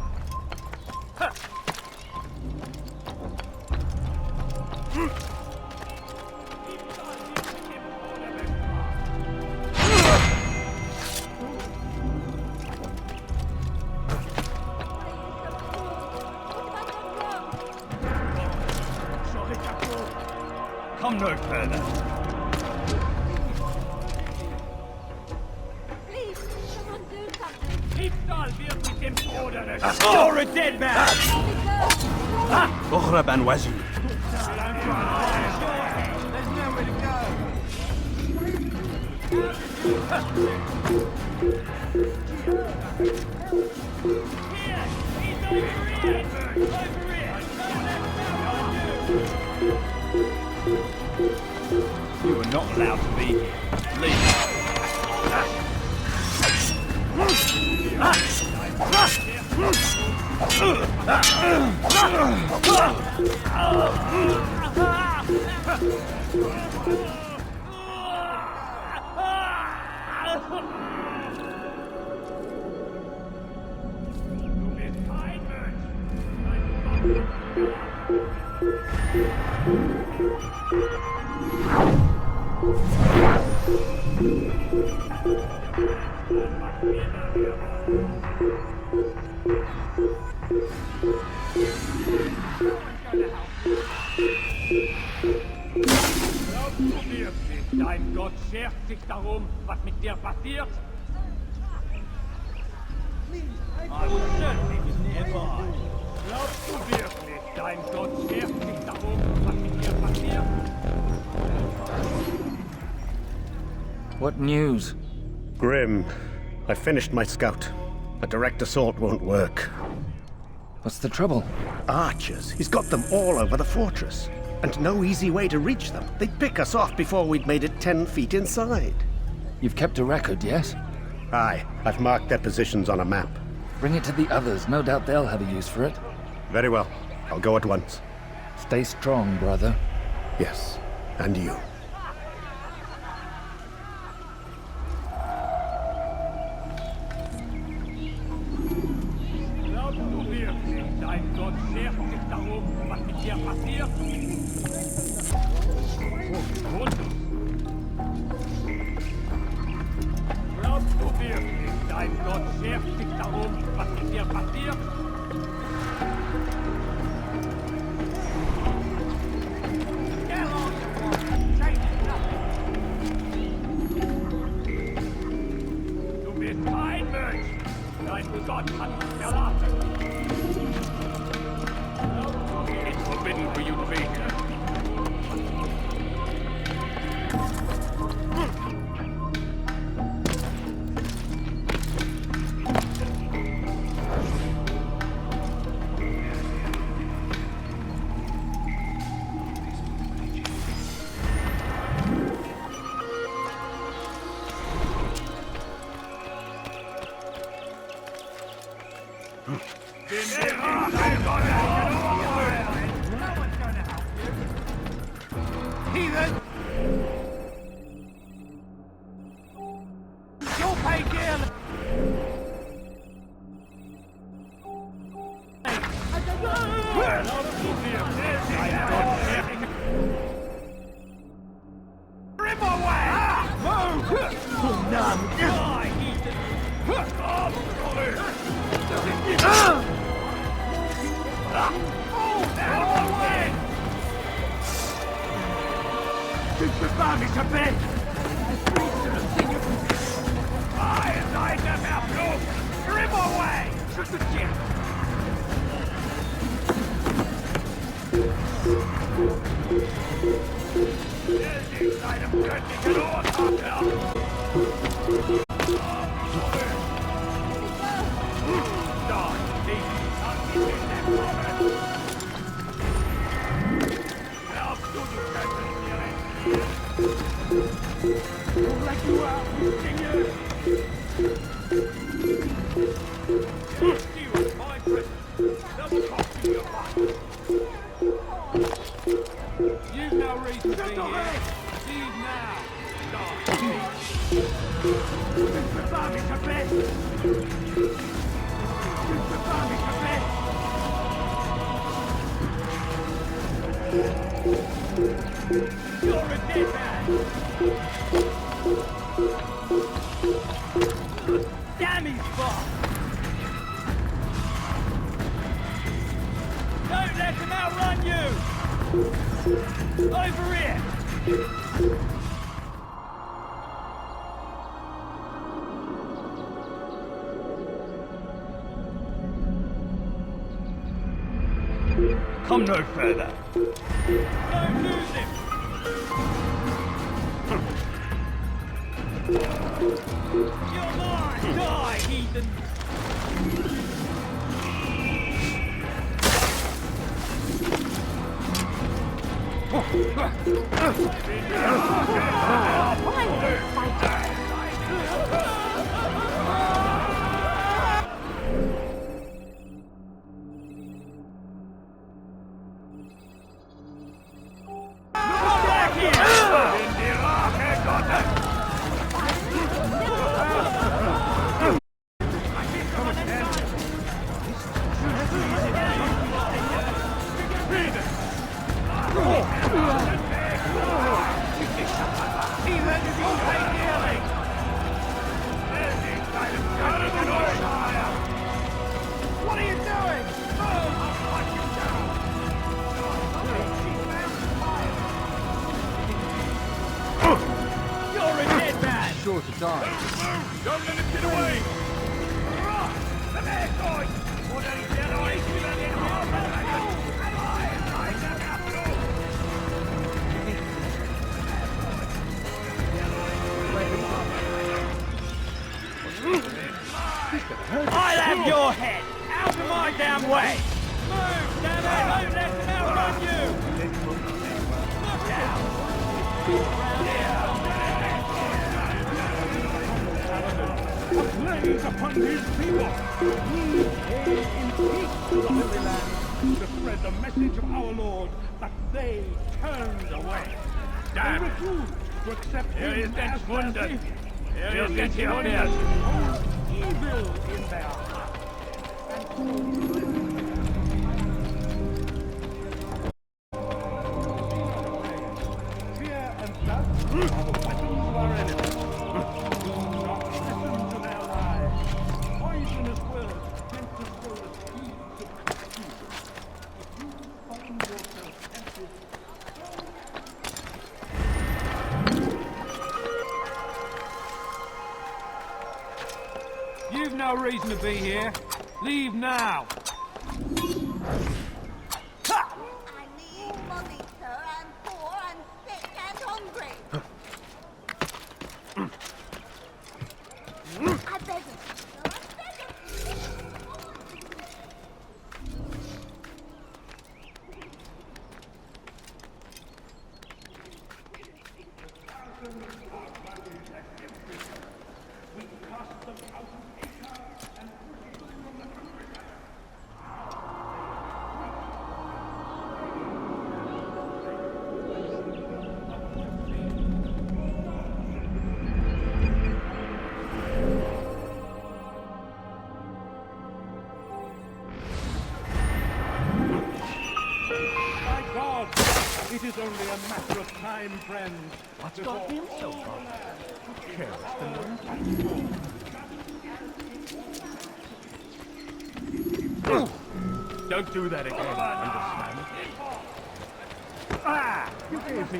Come no further. You're a dead man! اهرب عن وجهي. There's nowhere to go. Here! He's over here! Over here! You are not allowed to be here. Leave. Glaubst du wirklich, dein Gott schert sich darum, was mit dir passiert? Glaubst du wirklich, dein Gott schert sich darum, was mit dir passiert? What news? Grim, I finished my scout. A direct assault won't work. What's the trouble? Archers. He's got them all over the fortress. And no easy way to reach them. They'd pick us off before we'd made it 10 feet inside. You've kept a record, yes? Aye, I've marked their positions on a map. Bring it to the others. No doubt they'll have a use for it. Very well. I'll go at once. Stay strong, brother. Yes, and you. Glaubst du wirklich, dein Gott schert sich darum, was mit dir passiert? Glaubst du wirklich, dein Gott schert sich darum, was mit dir passiert? Du bist kein Mensch. Dein Gott hat dich verlassen. It's forbidden for you to be here. Heathen! You'll pay dearly! Rip away! Move! Die, Ich bewahr mich am Bett! Nein, der Verflucht! Rip away! Schütze dir! In seinem göttlichen Urvater! Dort liegt die Entkommen! Glaubst du, du könntest mir retten? We'll let you out, Yithian! You is my prison. They'll cost you your life. You've no reason to be here. Leave now. Bewahr mich am Bett! Bewahr mich am Bett! You're a dead man! Damn his fuck! Don't let him outrun you! Over here! Come no further! Don't lose him! You're mine! Die, heathen! sure to die. Don't let him get away! I'll have your head! Out of my damn way! Move, damn it! Don't let them outrun you! Look down! A plague upon these people! We came in peace to the Holy Land to spread the message of our Lord, but they turned away. They refused to accept him as their savior. They get evil in their hearts. Fear and blood are the weapons of our enemies. Do not listen to their lies. Poisonous words meant to sow the seeds of confusion. If you find yourself tempted, you've no reason to be here. Leave now. I need money, sir. I'm poor, I'm sick and hungry. I beg of you, sir. I beg of you. It is only a matter of time, friends. What's got him so far? Careless the Don't do that again, understand? Ah! You gave me...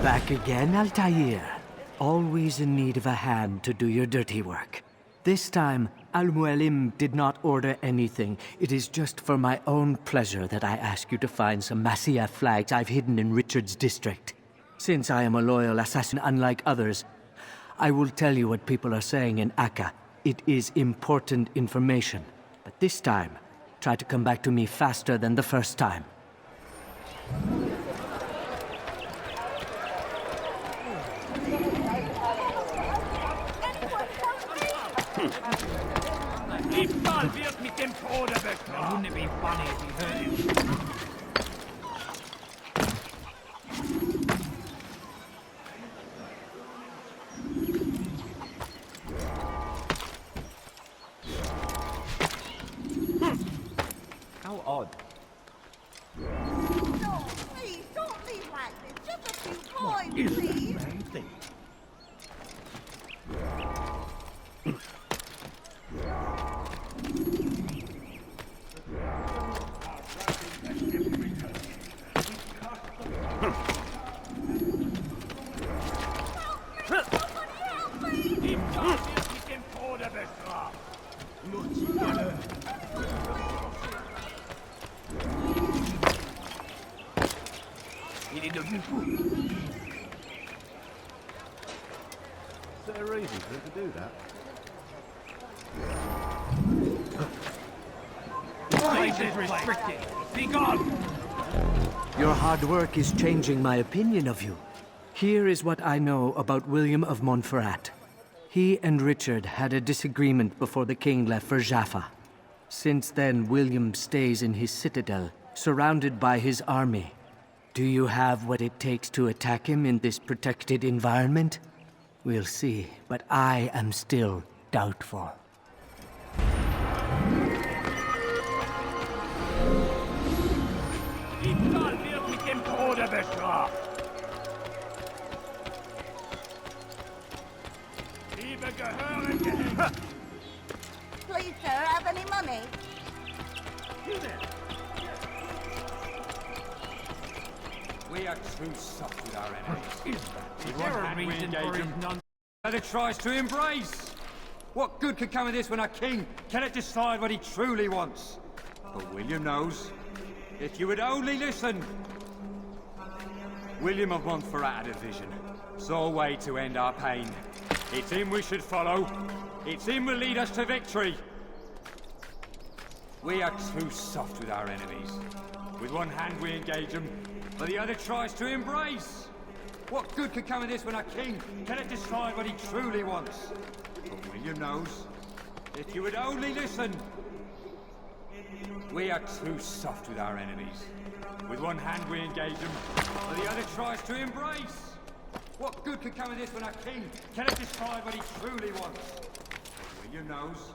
Back again, Altair. Always in need of a hand to do your dirty work. This time, Al-Mualim did not order anything. It is just for my own pleasure that I ask you to find some Masyaf flags I've hidden in Richard's district. Since I am a loyal assassin unlike others, I will tell you what people are saying in Akka. It is important information. But this time, try to come back to me faster than the first time. Ibtal wird mit dem Tode bestraft. Wouldn't it be funny if he heard him? How odd. No, please, don't leave like this. Just a few coins, please. Is there a reason for him to do that? Place is restricted. Be gone! Your hard work is changing my opinion of you. Here is what I know about William of Montferrat. He and Richard had a disagreement before the king left for Jaffa. Since then, William stays in his citadel, surrounded by his army. Do you have what it takes to attack him in this protected environment? We'll see, but I am still doubtful. Ibtal wird mit dem Tode bestraft. Liebe gehören gehängt. Please, sir, have any money? We are too soft with our enemies. With one hand we engage them, the other tries to embrace. What good could come of this when our king cannot decide what he truly wants? But William knows. If you would only listen. William of Montferrat had a vision. Saw a way to end our pain. It's him we should follow. It's him will lead us to victory. We are too soft with our enemies. With one hand we engage them, but the other tries to embrace. What good could come of this when our king cannot decide what he truly wants? But William knows. If you would only listen. We are too soft with our enemies. With one hand we engage them, but the other tries to embrace. What good could come of this when our king cannot decide what he truly wants? William knows.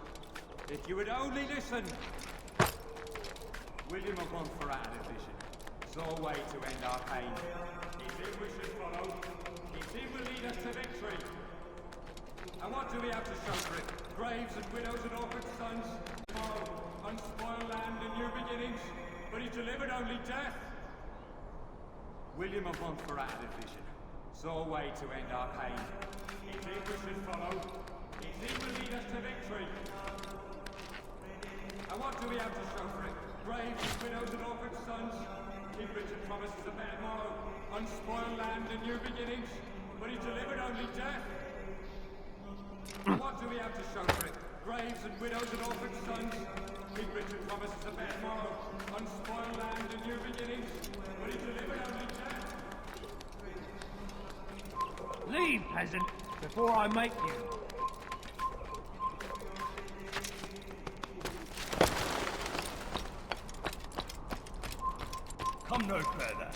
If you would only listen. William of Montferrat had a vision. Saw a way to end our pain. It's him we should follow. It's him will lead us to victory. And what do we have to show for it? Graves and widows and orphan sons. Unspoiled land and new beginnings. But he delivered only death. William of Montferrat had a vision. Saw a way to end our pain. It's him we should follow. It's him will lead us to victory. And what do we have to show for it? Graves and widows and orphan sons. King Richard promises a better morrow. Unspoiled land and new beginnings. But he delivered only death. And what do we have to show for it? Graves and widows and orphan sons. King Richard promises a better morrow. Unspoiled land and new beginnings. But he delivered only death. Leave, peasant, before I make you. Come no further.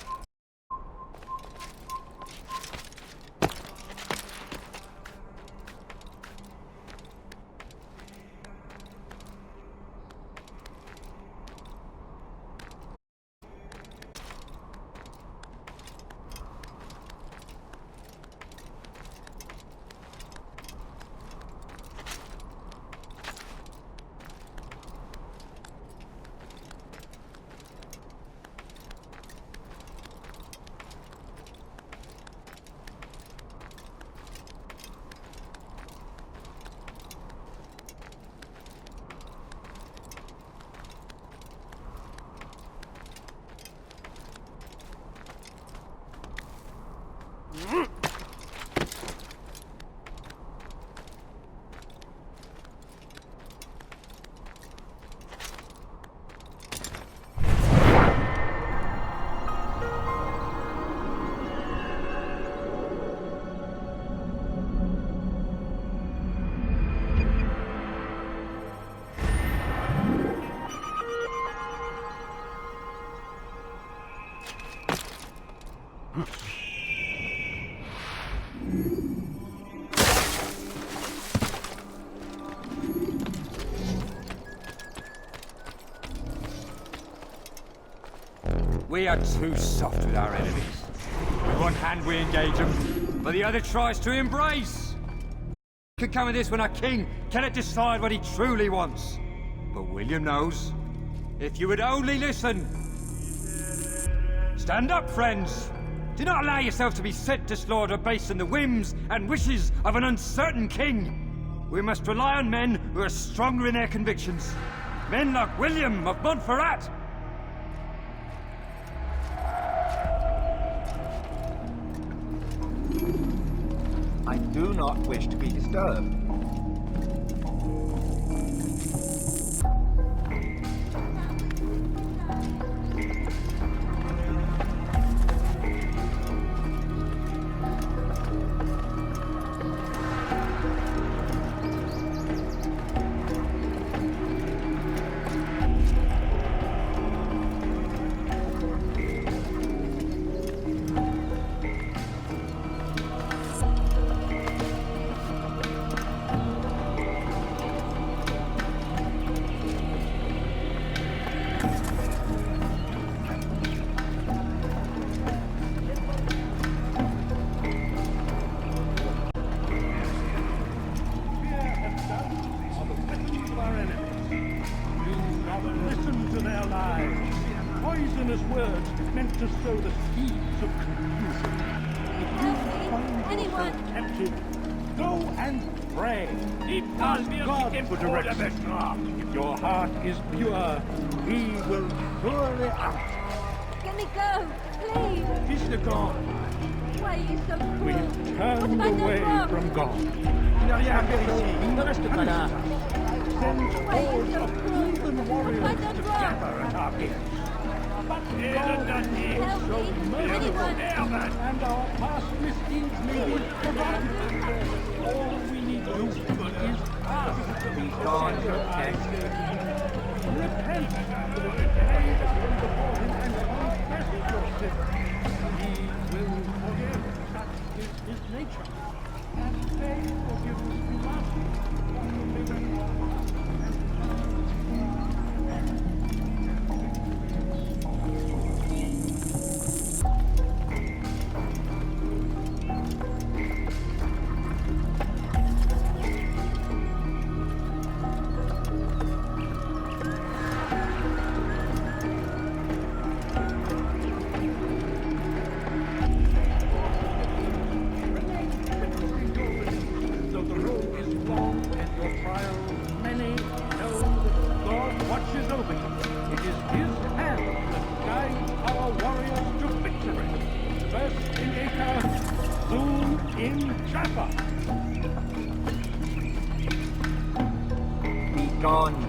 We are too soft with our enemies. With one hand we engage them, but the other tries to embrace. Could come of this when our king cannot decide what he truly wants. But William knows. If you would only listen. Stand up, friends. Do not allow yourself to be sent to slaughter based on the whims and wishes of an uncertain king. We must rely on men who are stronger in their convictions. Men like William of Montferrat. I do not wish to be disturbed. to sow the seeds of confusion. If you find yourself tempted, go and pray. Ask God for direction. If your heart is pure, He will surely answer. Let me go, please. Is the God? Why are you so cruel? We have turned away from God. Send hordes of heathen warriors to gather at our gates. But God is so merciful, and our past misdeeds may be forgotten. All we need to do is ask to be sent to us. Repent before Him and confess your sins. He will forgive. Such is His nature. And may forgiveness be lasting.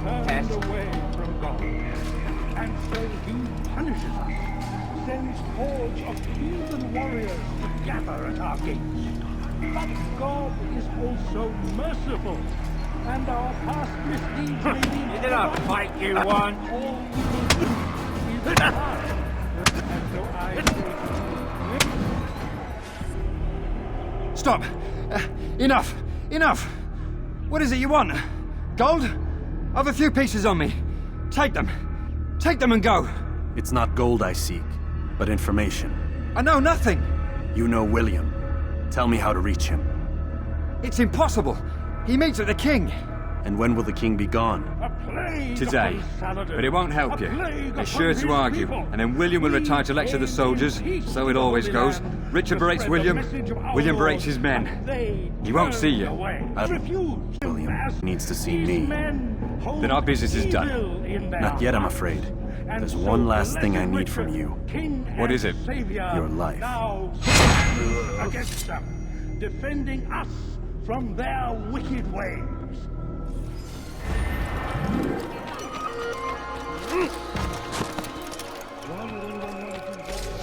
Turned away from God, and so He punishes us, sends hordes of heathen warriors to gather at our gates. But God is also merciful, and our past misdeeds may be You did not fight you want. All we will do is die. And so I say, Stop! Enough! Enough! What is it you want? Gold? I've a few pieces on me. Take them. Take them and go. It's not gold I seek, but information. I know nothing. You know William. Tell me how to reach him. It's impossible. He meets with the king. And when will the king be gone? Today. But it won't help you. They're sure to argue, and then William will retire to lecture the soldiers. So it always goes. Richard berates William. William berates his men. He won't see you. William needs to see me. Then our business is done. Not yet, I'm afraid. There's one last thing I need from you. What is it? Your life. Against them, defending us from their wicked ways.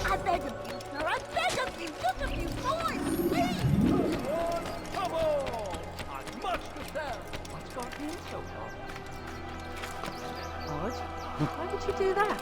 I beg of you, sir. I beg of you. Just a few points, please. Come on! I'm much to tell. What's got you so far? Odd. Why did you do that?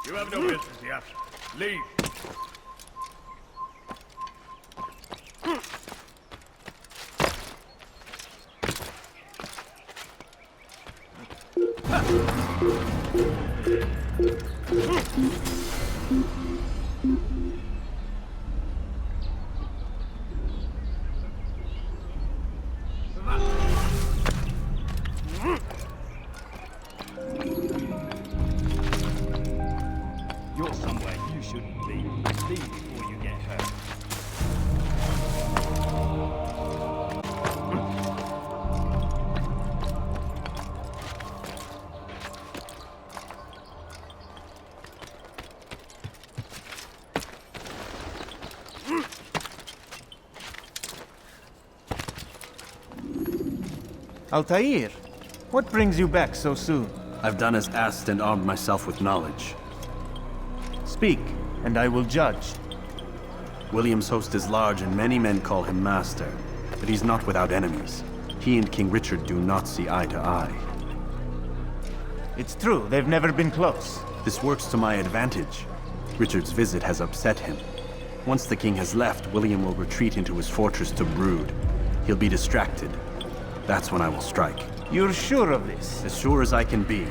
You have no business here. Leave. You're somewhere you shouldn't be. Leave before you get hurt. Altair, what brings you back so soon? I've done as asked and armed myself with knowledge. Speak, and I will judge. William's host is large and many men call him master, but he's not without enemies. He and King Richard do not see eye to eye. It's true, they've never been close. This works to my advantage. Richard's visit has upset him. Once the king has left, William will retreat into his fortress to brood. He'll be distracted. That's when I will strike. You're sure of this? As sure as I can be.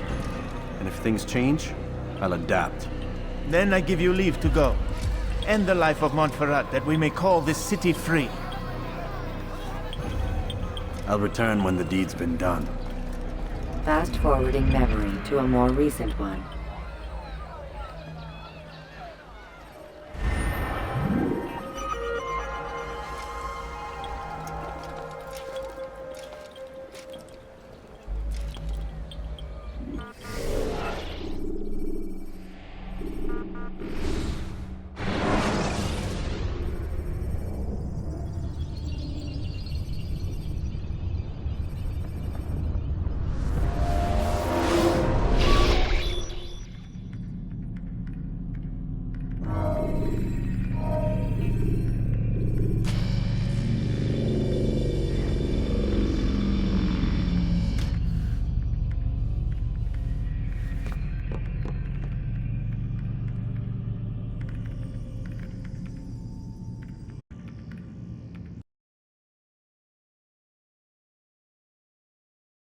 And if things change, I'll adapt. Then I give you leave to go. End the life of Montferrat, that we may call this city free. I'll return when the deed's been done. Fast-forwarding memory to a more recent one.